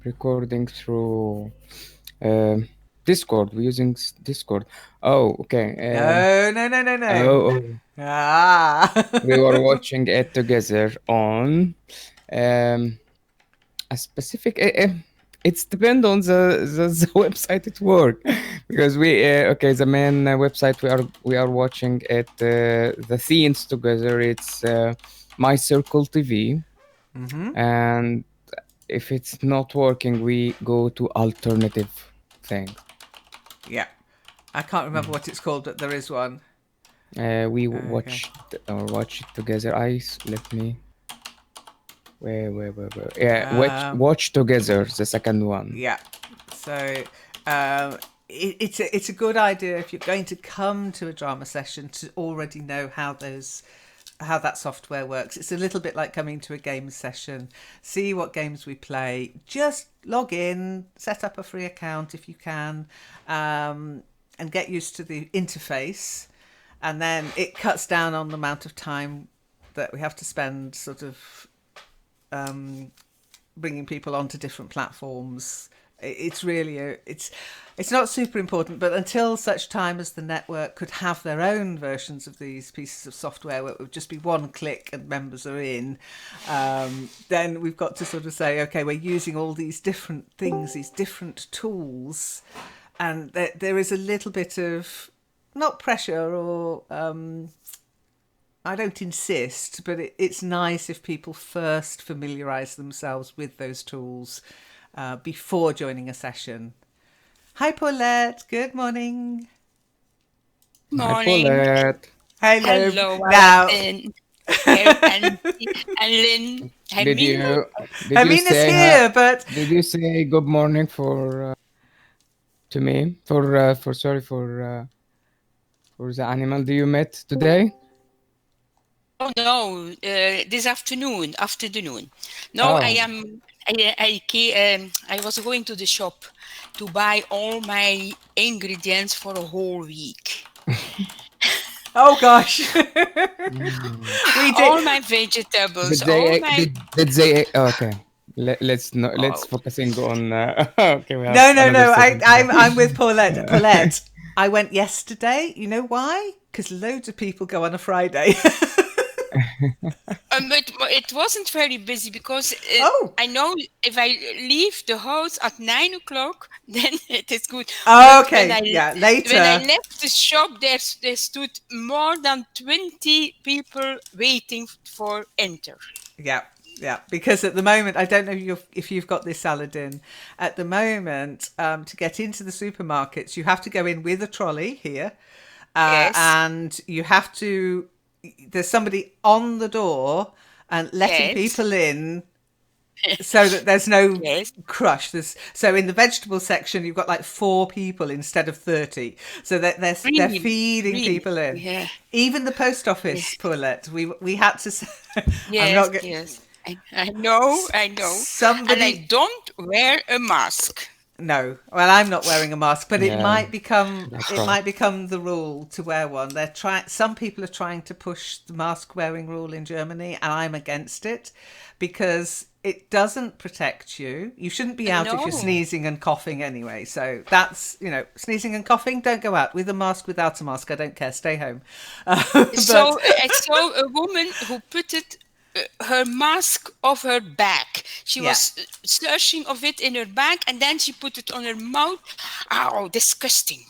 recording through Discord. We're using Discord. Oh, okay. No. Ah. We were watching it together on a specific. It's depend on the website it work because the main website we are watching it the scenes together. It's My Circle TV. Mm-hmm. And if it's not working, we go to alternative thing. Yeah. I can't remember what it's called, but there is one. We watch it together. Let me. Where? Yeah, watch together. The second one. Yeah. So it's a good idea if you're going to come to a drama session to already know how that software works. It's a little bit like coming to a game session. See what games we play. Just log in, set up a free account if you can, and get used to the interface. And then it cuts down on the amount of time that we have to spend sort of bringing people onto different platforms. It's really it's not super important, but until such time as the network could have their own versions of these pieces of software where it would just be one click and members are in, then we've got to sort of say, okay, we're using all these different things, these different tools, and there is a little bit of not pressure or I don't insist, but it's nice if people first familiarise themselves with those tools before joining a session. Hi, Paulette. Good morning. Hi, Paulette. Hello. Hello, Now, Aladdin. And Lynn. Hermine is here, but did you say good morning to me for the animal do you met today? Oh no, this afternoon, afternoon. No, I Oh. am. I was going to the shop to buy all my ingredients for a whole week. Oh gosh. Mm. We All did. my vegetables, Did all they my. did they okay. Let's not let's Oh, focusing on okay, we have No, no, another no. session I'm with Paulette. today. Paulette. I went yesterday. You know why? Because loads of people go on a Friday. it wasn't very busy because Oh. I know if I leave the house at 9 o'clock, then it is good. But Okay. Yeah. when I Later. left the shop, there stood more than 20 people waiting for enter. Yeah, yeah. Because at the moment, I don't know if you've got this, Aladdin. At the moment, to get into the supermarkets, you have to go in with a trolley here, Yes, and you have to. There's somebody on the door and letting yes, people in so that there's no yes. crush. So in the vegetable section, you've got like 4 people instead of 30. So that they're Really, feeding really. people in. Yeah, Even the post yeah. office, Paulette, we had to say, I'm Yes, not going. yes. I know, I know. And I Somebody, don't wear a mask. no. Well, I'm not wearing a mask, but it Yeah, might become that's it right. might become the rule to wear one. They're trying. Some people are trying to push the mask wearing rule in Germany, and I'm against it because it doesn't protect you. You shouldn't be out if you're No. sneezing and coughing anyway. So that's, sneezing and coughing. Don't go out with a mask, without a mask. I don't care. Stay home. But So I saw a woman who put her mask off her back. She yeah. was searching of it in her bag and then she put it on her mouth. Oh, disgusting.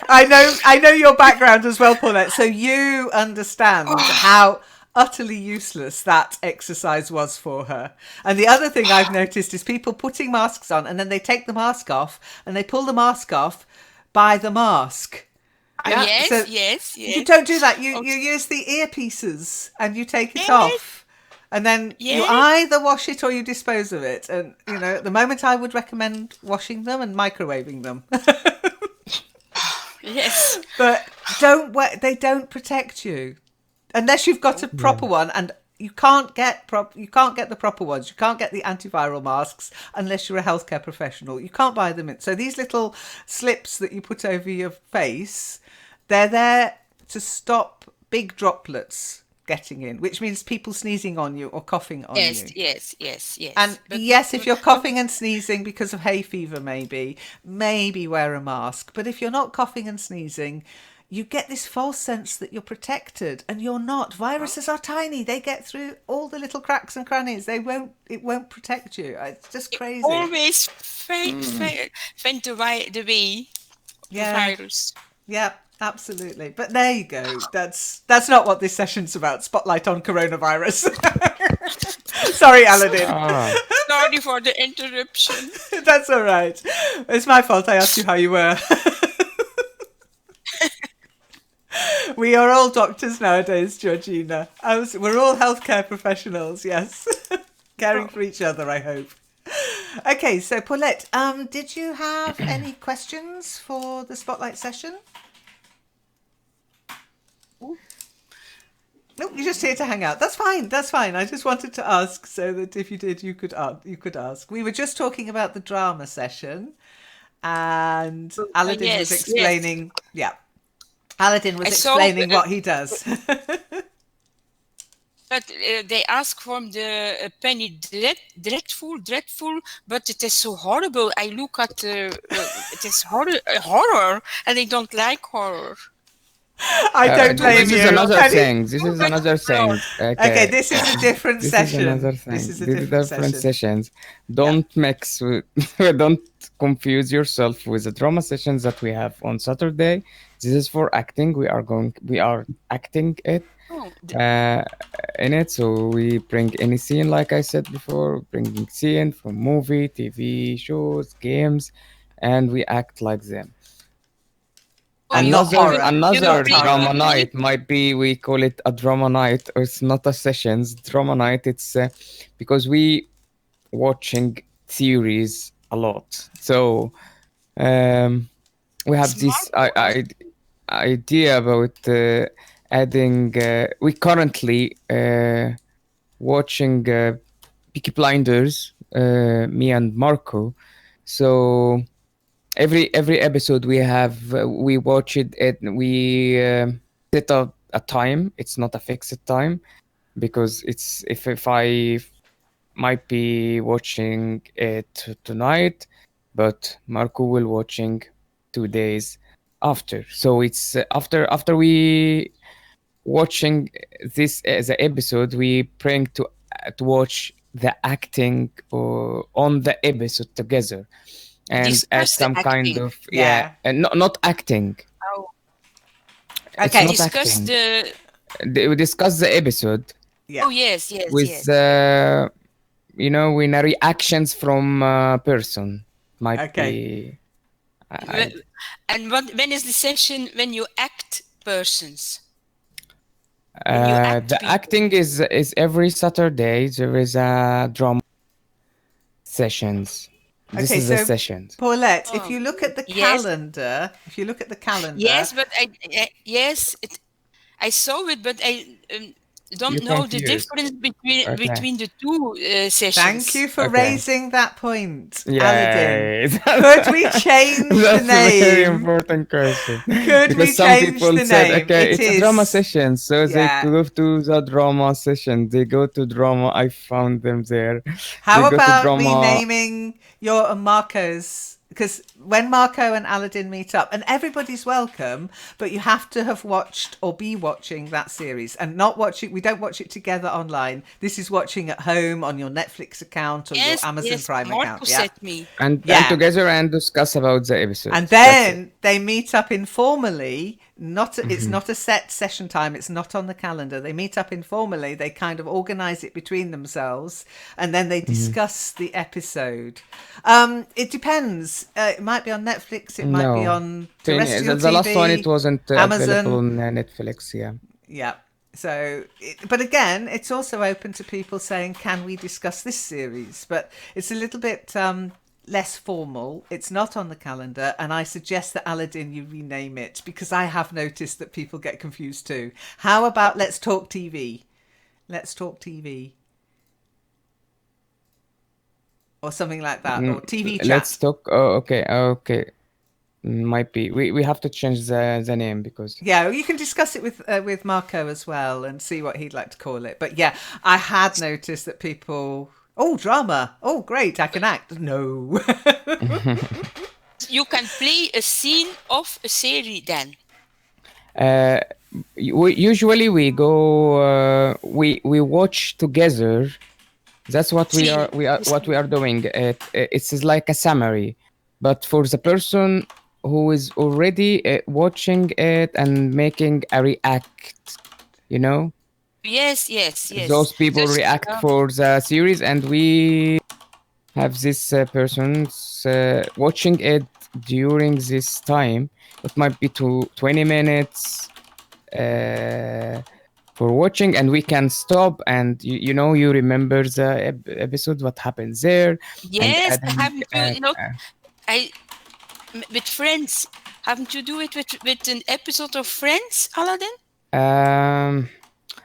I know your background as well, Paulette. So you understand how utterly useless that exercise was for her. And the other thing I've noticed is people putting masks on and then they take the mask off and they pull the mask off by the mask. Yeah. Yes, So yes, you yes. don't do that. You Oh, you use the earpieces and you take it yes, off. And then you yes, either wash it or you dispose of it. And at the moment I would recommend washing them and microwaving them. yes. But they don't protect you unless you've got a Yeah. proper one, and you can't get the proper ones. You can't get the antiviral masks unless you're a healthcare professional. You can't buy them in. So these little slips that you put over your face, they're there to stop big droplets getting in, which means people sneezing on you or coughing on Yes, you. yes, yes, And yes. But yes, if you're coughing and sneezing because of hay fever, maybe wear a mask. But if you're not coughing and sneezing, you get this false sense that you're protected, and you're not. Viruses are tiny; they get through all the little cracks and crannies. It won't protect you. It's just crazy. always find the way of the Yeah, virus. yeah, absolutely. But there you go. That's not what this session's about. Spotlight on coronavirus. Sorry, Aladdin. Ah, Sorry for the interruption. That's all right. It's my fault. I asked you how you were. We are all doctors nowadays, Georgina. We're all healthcare professionals, yes. Caring for each other, I hope. Okay, so Paulette, did you have any questions for the spotlight session? No, you're just here to hang out. That's fine. That's fine. I just wanted to ask so that if you did, you could ask. We were just talking about the drama session, and Aladdin was Yes, yes. explaining. Yeah, Aladdin was I saw, explaining what he does. but they ask from the penny dreadful, but it is so horrible. I look at it is horror, and I don't like horror. I don't blame this is you. another Penny. thing. This is But another horror. thing. Okay, Okay, this is a different this is session. another This thing. is a This is different different session. sessions. Yeah. Don't mix with, don't confuse yourself with the drama sessions that we have on Saturday. This is for acting. We are acting it Oh, uh, in it. So we bring any scene, like I said before, bringing scene from movie, TV shows, games, and we act like them. oh, And not horror. Another Not drama horror. night might be, we call it a drama night, or it's not a sessions drama night. It's because we watching series a lot, so um we have smart this one. idea about adding. We currently watching Peaky Blinders, me and Marco. So every episode we have we watch it. We set a time. It's not a fixed time because it's if I might be watching it tonight, but Marco will watching 2 days after. So it's after we watching this as an episode, we bring to watch the acting on the episode together and add Discuss the some kind acting. of Yeah. and not acting. Oh, It's Okay. not discuss acting. the. We discuss the episode Yeah. Oh yes, yes, with yes. with reactions from person might Okay. be I, And when is the session when you act persons? When you act the people. acting is every Saturday there is a drama sessions. This Okay, is the so sessions. Paulette, if Oh, you look at the yes, calendar, yes, but yes, I saw it, but I don't You know the confused. difference Okay. between the two thank sessions. you for Okay. raising that point, Aladdin. Yay. Could we change the That's a very name? important question. Could we Because some change people the said, name? okay, It it's a drama is. session. So they Yeah. go to the drama session. They go to drama. I found them there. How They go to about drama. renaming your and Marco's? Because when Marco and Aladdin meet up, and everybody's welcome, but you have to have watched or be watching that series and not watching. We don't watch it together online. This is watching at home on your Netflix account or your Yes, Amazon yes, Prime Marco account. Yeah. said me. And Yeah. together and discuss about the episode. And That's it. then they meet up informally. It's not a set session time. It's not on the calendar. They meet up informally. They kind of organize it between themselves, and then they discuss the episode. It depends. It might be on Netflix. It might be No. on terrestrial The last one, TV, it wasn't Amazon. available on Netflix. Yeah. Yeah. So, but again, it's also open to people saying, "Can we discuss this series?" But it's a little bit less formal. It's not on the calendar, and I suggest that Aladdin, you rename it, because I have noticed that people get confused too. How about Let's Talk TV? Let's Talk TV. Or something like that, or TV chat. Let's talk. Oh, okay. Okay. Might be. We have to change the name because Yeah, you can discuss it with Marco as well and see what he'd like to call it. But yeah, I had noticed that people, oh, drama, oh, great, I can act. No. You can play a scene of a series then. usually we go we watch together. That's what we are doing. It's like a summary, but for the person who is already watching it and making a react, Yes, yes, yes. those people Just, react for the series, and we have this persons watching it during this time. It might be 20 minutes for watching, and we can stop and you remember the episode, what happens there. yes, and haven't you, with Friends, haven't you do it with an episode of Friends, Aladdin?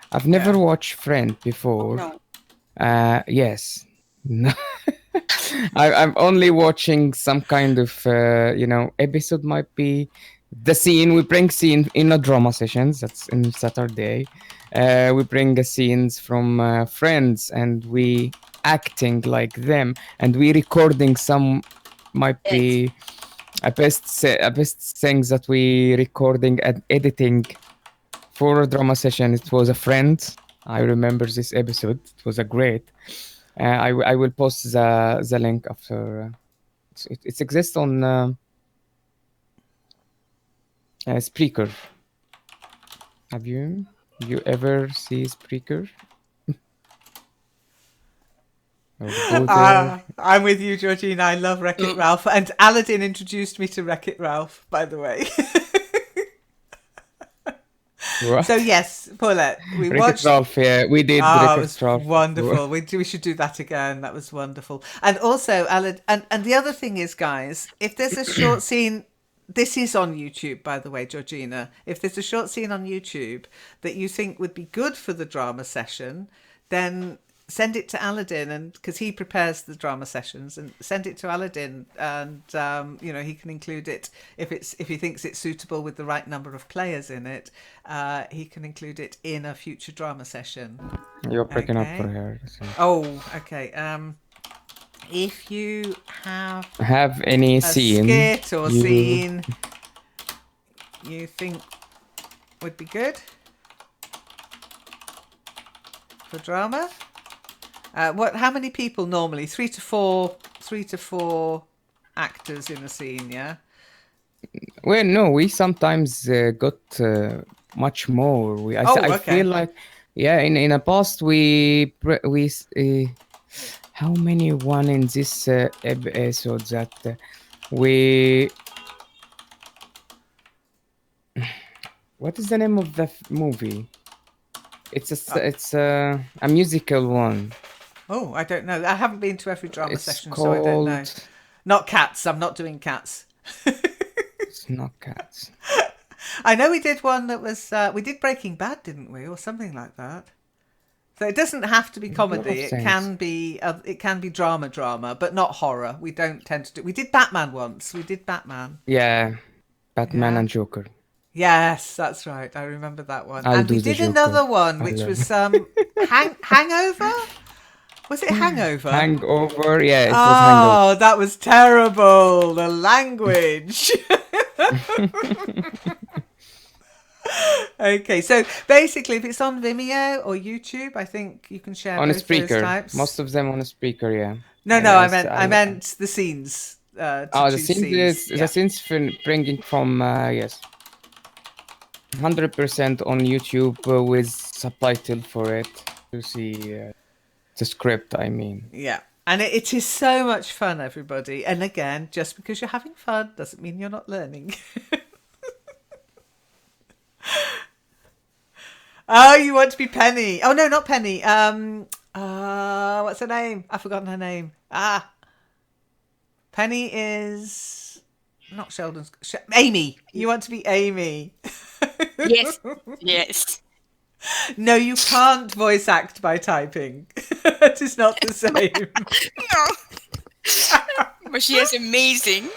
I've never watched Friend before. No. Yes. No. I'm only watching some kind of episode. Might be the scene. We bring scene in a drama sessions. That's in Saturday. We bring the scenes from Friends, and we acting like them, and we recording some. Might be a best things that we recording and editing for a drama session. It was a Friend. I remember this episode. It was a great. I will post the link after. It exists on Spreaker. Have you ever see Spreaker? I'm with you, Georgina. I love Wreck-It Ralph, and Aladdin introduced me to Wreck-It Ralph, by the way. What? So yes, Paulette, we Wreck-It watched. Ralph, yeah, we did. Oh, it Wreck-It was Ralph. wonderful. We should do that again. That was wonderful. And also, and the other thing is, guys, if there's a short scene, this is on YouTube, by the way, Georgina. If there's a short scene on YouTube that you think would be good for the drama session, then send it to Aladdin, and because he prepares the drama sessions, and send it to Aladdin, and he can include it if he thinks it's suitable with the right number of players in it. He can include it in a future drama session. You're breaking up Okay. for her. So. Oh, okay. If you Have any a scene skit or you- scene you think would be good for drama? How many people normally? 3 to 4 actors in a scene, yeah? Well, no, we sometimes got much more. I Okay. feel like, yeah, in the past how many one in this episode that we. What is the name of the movie? It's a musical one. Oh, I don't know. I haven't been to every drama It's session, so I don't know. called. Not Cats. I'm not doing Cats. It's not Cats. I know we did one that was we did Breaking Bad, didn't we, or something like that. So it doesn't have to be comedy. It sense. can be drama, but not horror. We don't tend to do. We did Batman once. We did Batman. Yeah, Batman Yeah. and Joker. Yes, that's right. I remember that one. I'll And do we the did Joker. another one, I which love was Hangover. Was it Hangover? Hangover, yeah, it was Hangover. Oh, that was terrible. The language. Okay, so basically, if it's on Vimeo or YouTube, I think you can share On a both those speaker. types. Most of them on a speaker, yeah. No, Yes, I meant the scenes. To the choose scenes scenes. the scenes bringing from yes, 100% on YouTube with subtitle for it to see the script. I mean, Yeah. And it is so much fun, everybody. And again, just because you're having fun doesn't mean you're not learning. Oh, you want to be Penny. Oh, no, not Penny. What's her name? I've forgotten her name. Penny is not Sheldon's. Amy. You want to be Amy. Yes, yes. No, you can't voice act by typing. It is not the same. No. But she is amazing.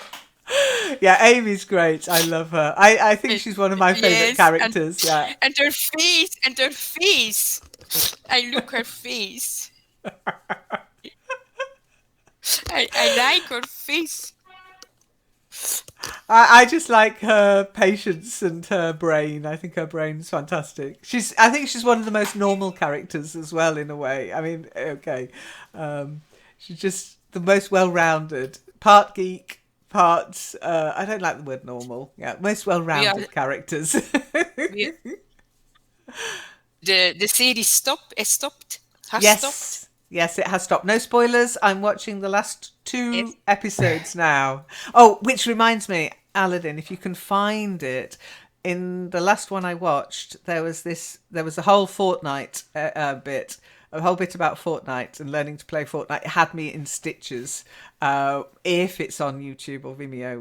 Yeah, Amy's great. I love her. I think she's one of my favourite Yes, characters. Yeah. And her face. I look her face. I like her face. I just like her patience and her brain. I think her brain's fantastic. I think she's one of the most normal characters as well, in a way. I mean, okay. She's just the most well-rounded. Part geek, part... I don't like the word normal. Yeah, most well-rounded characters. We- the series has stopped. Yes, it has stopped. No spoilers. I'm watching the last 2 Yes. episodes now. Oh, which reminds me, Aladdin, if you can find it, in the last one I watched, there was a whole Fortnite bit, a whole bit about Fortnite and learning to play Fortnite. It had me in stitches. If it's on YouTube or Vimeo,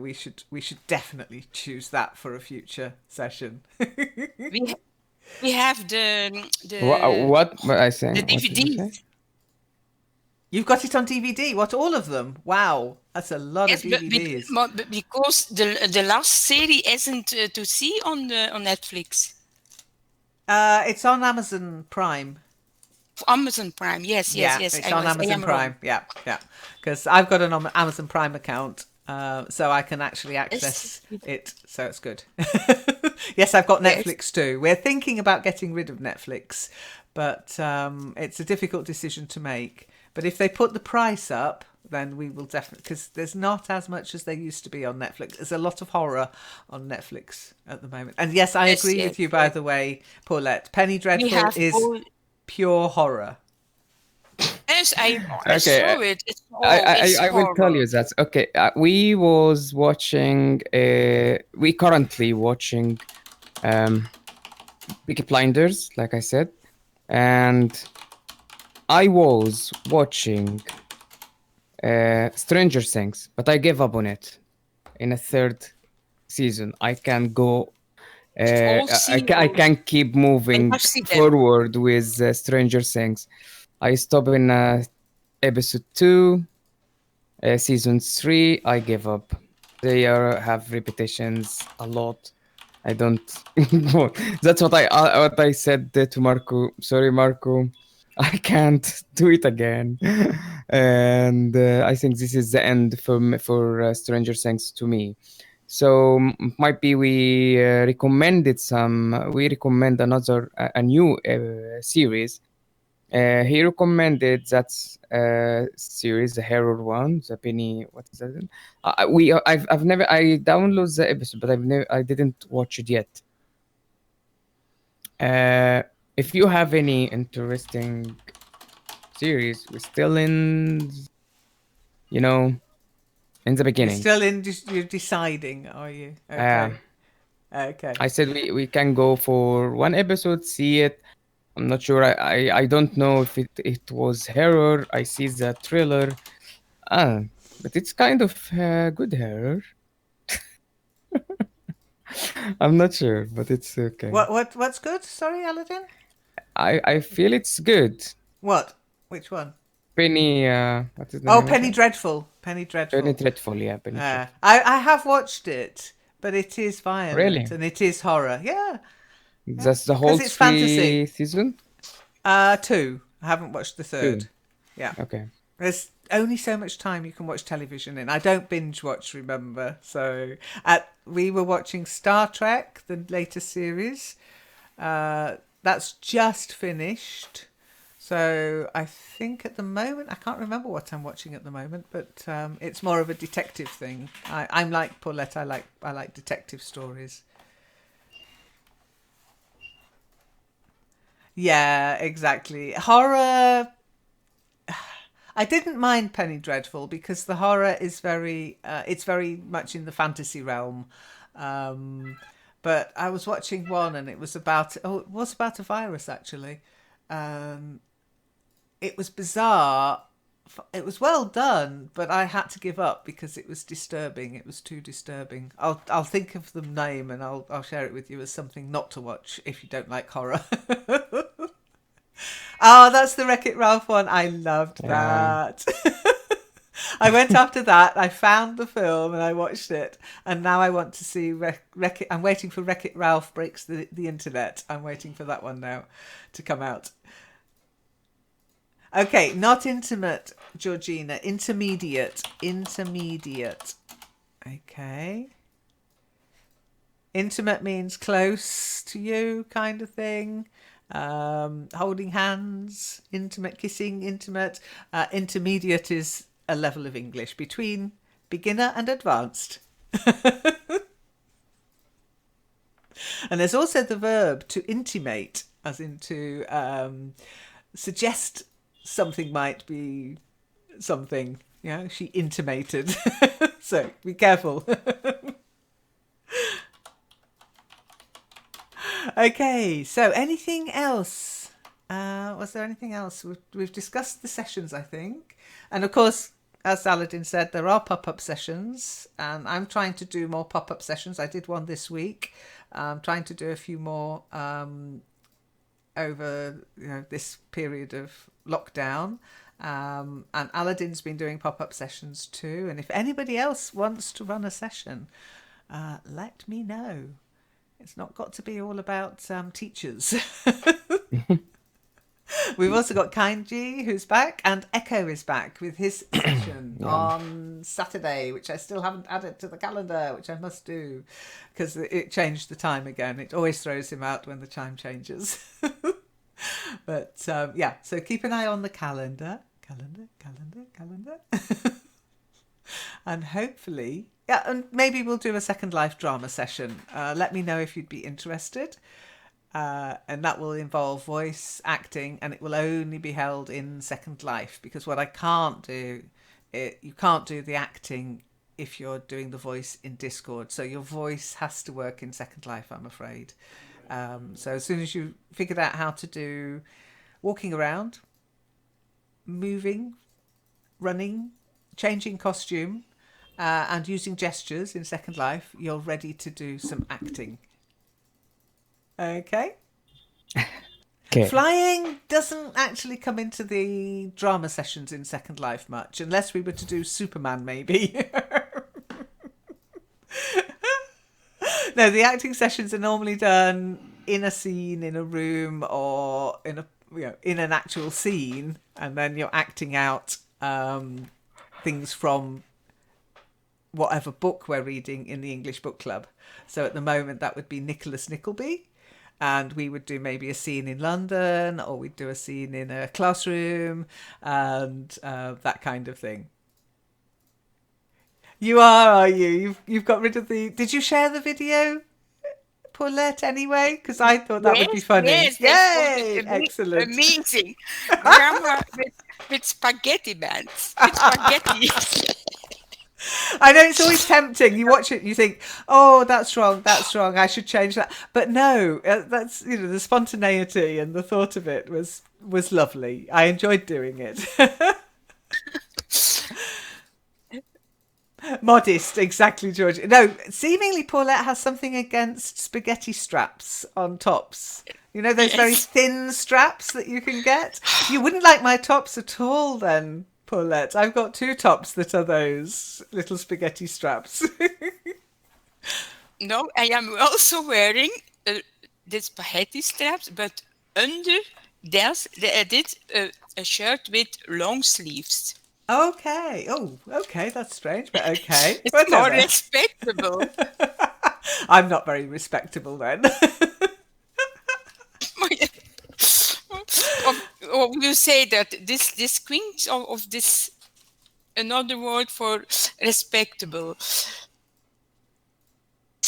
we should definitely choose that for a future session. We have the what I say? the What did you say? DVDs. You've got it on DVD. What, all of them? Wow, that's a lot Yes, of but DVDs. but because the last series isn't to see on Netflix. It's on Amazon Prime. Amazon Prime, yes. It's on I Amazon am Prime. wrong. Yeah. Because I've got an Amazon Prime account, so I can actually access it. So it's good. Yes, I've got Yes. Netflix too. We're thinking about getting rid of Netflix, but it's a difficult decision to make. But if they put the price up, then we will definitely, because there's not as much as there used to be on Netflix. There's a lot of horror on Netflix at the moment. And yes, I Yes, agree yes, with you, by the way, Paulette. Penny We Dreadful have is all. pure horror. Yes, I Okay, saw it. It's I will tell you that. Okay, we was watching. We currently watching, Peaky Blinders, like I said, and I was watching Stranger Things, but I gave up on it in a third season. I can go. All seen I all. can keep I moving have seen them. forward with Stranger Things. I stop in episode 2, season 3. I give up. They have repetitions a lot. I don't. That's what I said to Marco. Sorry, Marco. I can't do it again. And I think this is the end for Stranger Things to me. So might be we recommend a new series. He recommended that series, the horror one, the Penny. What is that? I've never I download the episode, but I didn't watch it yet. Uh, if you have any interesting series, we're still in, you know, in the You're beginning. still in. You're deciding, are you? Uh, Okay. Okay. I said we can go for one episode, see it. I'm not sure. I don't know if it was horror. I see the trailer. Ah, but it's kind of good horror. I'm not sure, but it's okay. What's good? Sorry, Aladdin. I feel it's good. What? Which one? Penny, what is the Oh, name of Penny it? Dreadful. Penny Penny Dreadful. Dreadful, yeah, Penny Dreadful. I have watched it, but it is violent Really? and it is horror. Yeah, yeah, That's the because whole it's fantasy. 3 season? Two. I haven't watched the third. 2. Yeah. Okay. There's only so much time you can watch television in. I don't binge watch, remember. So we were watching Star Trek, the latest series. That's just finished. So I think at the moment, I can't remember what I'm watching at the moment, but it's more of a detective thing. I'm like Paulette. I like detective stories. Yeah, exactly. Horror. I didn't mind Penny Dreadful because the horror is it's very much in the fantasy realm. Um, but I was watching one and it was about a virus actually. Um, it was bizarre. It was well done, but I had to give up because it was disturbing. It was too disturbing. I'll think of the name and I'll share it with you as something not to watch if you don't like horror. Oh, that's the Wreck-It Ralph one. I loved Yeah. that. I went after that. I found the film and I watched it, and now I want to see Wreck-It. I'm waiting for Wreck-It Ralph Breaks the Internet. I'm waiting for that one now to come out. Okay, not intimate, Georgina. Intermediate. Intermediate. Okay. Intimate means close to you, kind of thing. Holding hands, intimate kissing, intimate. Intermediate is a level of English between beginner and advanced. And there's also the verb to intimate, as in to suggest something might be something. You know, she intimated. So be careful. Okay, so anything else? Was there anything else? We've discussed the sessions, I think. And of course, as Aladdin said, there are pop-up sessions. And I'm trying to do more pop-up sessions. I did one this week. I'm trying to do a few more over this period of lockdown. And Aladdin's been doing pop-up sessions too. And if anybody else wants to run a session, let me know. It's not got to be all about teachers. We've also got Kainji, who's back, and Echo is back with his session on Saturday, which I still haven't added to the calendar, which I must do, because it changed the time again. It always throws him out when the time changes. But yeah, so keep an eye on the calendar. Calendar. And hopefully... Yeah, and maybe we'll do a Second Life drama session. Let me know if you'd be interested. And that will involve voice acting, and it will only be held in Second Life, because what I can't do, you can't do the acting if you're doing the voice in Discord. So your voice has to work in Second Life, I'm afraid. So as soon as you figured out how to do walking around, moving, running, changing costume, and using gestures in Second Life, you're ready to do some acting. Okay. Okay. Flying doesn't actually come into the drama sessions in Second Life much, unless we were to do Superman, maybe. No, the acting sessions are normally done in a scene, in a room, or in an actual scene, and then you're acting out things from whatever book we're reading in the English Book Club. So at the moment, that would be Nicholas Nickleby. And we would do maybe a scene in London, or we'd do a scene in a classroom, and that kind of thing. You are you? You've got rid of the... Did you share the video, Paulette, anyway? Because I thought that would be funny. Yes, Yay! that was Excellent. amazing. Grandma with spaghetti bands. With spaghetti. I know it's always tempting. You watch it and you think, oh, that's wrong, I should change that. But no, that's, the spontaneity and the thought of it was lovely. I enjoyed doing it. Modest, exactly, George. No, seemingly Paulette has something against spaghetti straps on tops. Those very thin straps that you can get? You wouldn't like my tops at all then, Paulette. I've got 2 tops that are those little spaghetti straps. No, I am also wearing the spaghetti straps, but under that I did a shirt with long sleeves. Okay. Oh, okay. That's strange, but okay. It's more respectable. I'm not very respectable then. Or you say that this queen of this another word for respectable.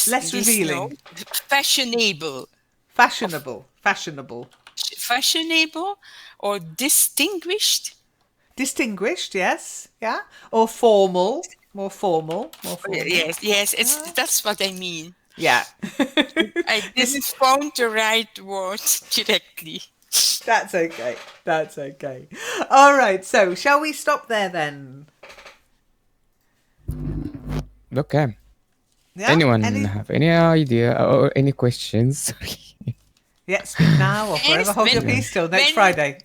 Less revealing. Fashionable. Fashionable or distinguished. Distinguished, yes, yeah, or formal, more formal. Yes, that's what I mean. Yeah. I didn't find the right word directly. That's okay. All right, so shall we stop there then? Okay. Yeah? Anyone have any idea or any questions? Yeah, speak now or forever hold your peace till next Friday.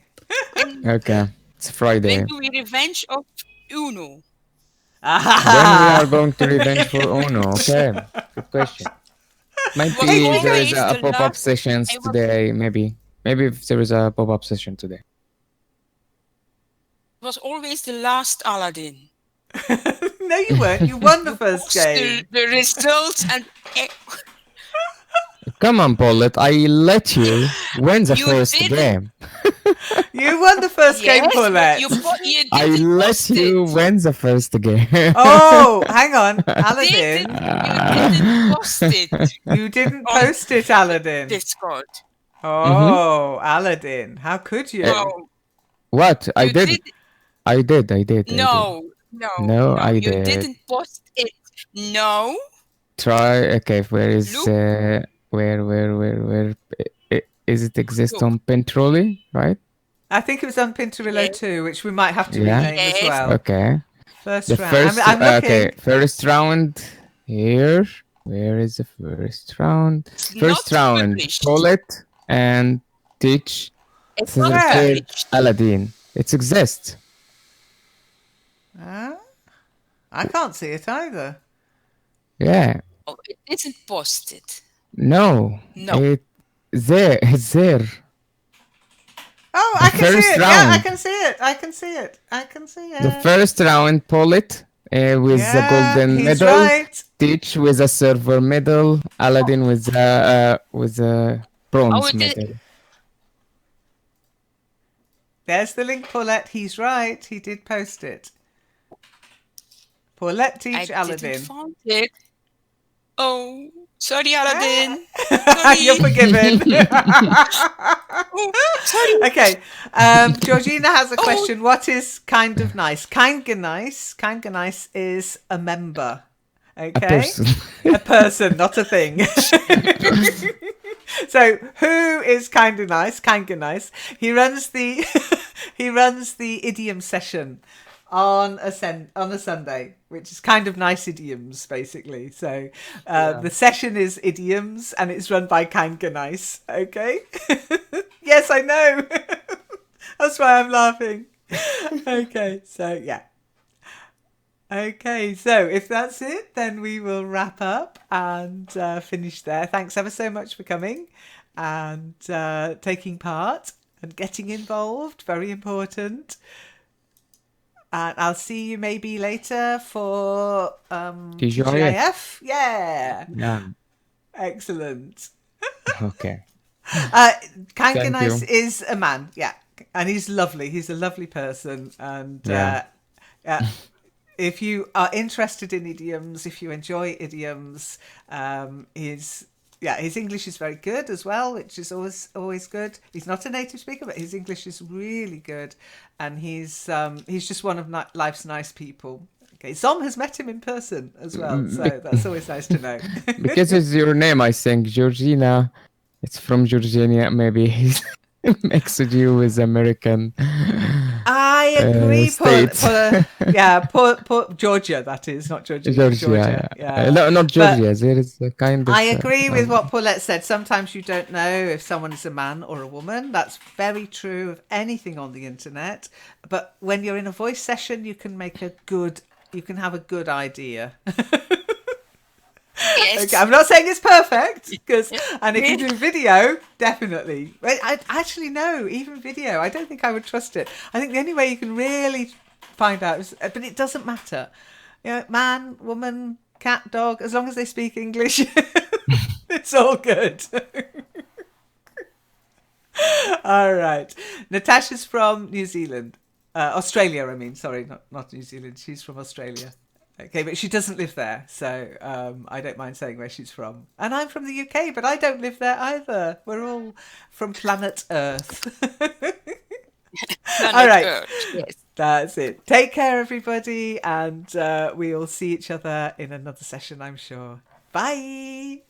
Okay, it's Friday. When do we revenge of Uno? When we are going to revenge for Uno? Okay, good question. Maybe there is a pop-up sessions today. Maybe if there is a pop-up session today. It was always the last Aladdin. No, you weren't. You won the first game. The results and... Come on, Paulette. I let you win the first game. You won the first game, Paulette. I let you win the first game. Oh, hang on. Aladdin. You didn't post it. You didn't post it, Aladdin. Discord. Oh, Aladdin. How could you? What? I did. I did. No, I you did. didn't post it. No. Try. Okay, where is where is it exist on Pinterest, right? I think it was on Pinterest too, which we might have to rename as well. Okay. First round. I'm looking. Okay, first round here. Where is the first round? First round. Paulette and Teach. It's not published. Aladdin. It exists. I can't see it either. Yeah. Oh, it isn't posted. No. It's there. Oh, I can see it. Yeah, I can see it. The first round, Paulette with the golden medal. Right. Teach with a silver medal. Aladdin with a bronze medal. There's the link, Paulette. He's right. He did post it. Paulette, Teach, Aladdin. Didn't find it. Oh, sorry, Aladdin. You're forgiven. Oh, sorry. Okay. Georgina has a question. What is kind of nice? Kind of nice is a member. Okay. A person, not a thing. So who is kind of nice? He runs the idiom session on a Sunday, which is kind of nice idioms, basically. So the session is idioms, and it's run by Kind Nice. Okay. Yes, I know. That's why I'm laughing. Okay, so yeah. Okay, so if that's it, then we will wrap up and finish there. Thanks ever so much for coming and taking part and getting involved. Very important. And I'll see you maybe later for TGIF. TGIF. Yeah. Yeah. Excellent. Okay. Kind Thank Nice you. is a man, yeah. And he's lovely. He's a lovely person. And Yeah. if you are interested in idioms, if you enjoy idioms, his English is very good as well, which is always good. He's not a native speaker, but his English is really good, and he's just one of life's nice people. Okay, Zom has met him in person as well, so that's always nice to know. Because it's your name, I think, Georgina. It's from Georgina. Maybe he's mixed you with American. I agree, states. Georgia, that is, not Georgia. Georgia. Yeah. No, not Georgia. But there is a kind of. I agree with what Paulette said. Sometimes you don't know if someone is a man or a woman. That's very true of anything on the internet. But when you're in a voice session, you can have a good idea. Yes. Okay, I'm not saying it's perfect, and if you do video, definitely. I actually no, even video, I don't think I would trust it. I think the only way you can really find out is, but it doesn't matter. You know, man, woman, cat, dog, as long as they speak English, it's all good. All right. Natasha's from New Zealand. Australia, I mean. Sorry, not New Zealand. She's from Australia. Okay, but she doesn't live there, so I don't mind saying where she's from. And I'm from the UK, but I don't live there either. We're all from planet Earth. All right. Earth, yes. That's it. Take care, everybody, and we'll see each other in another session, I'm sure. Bye.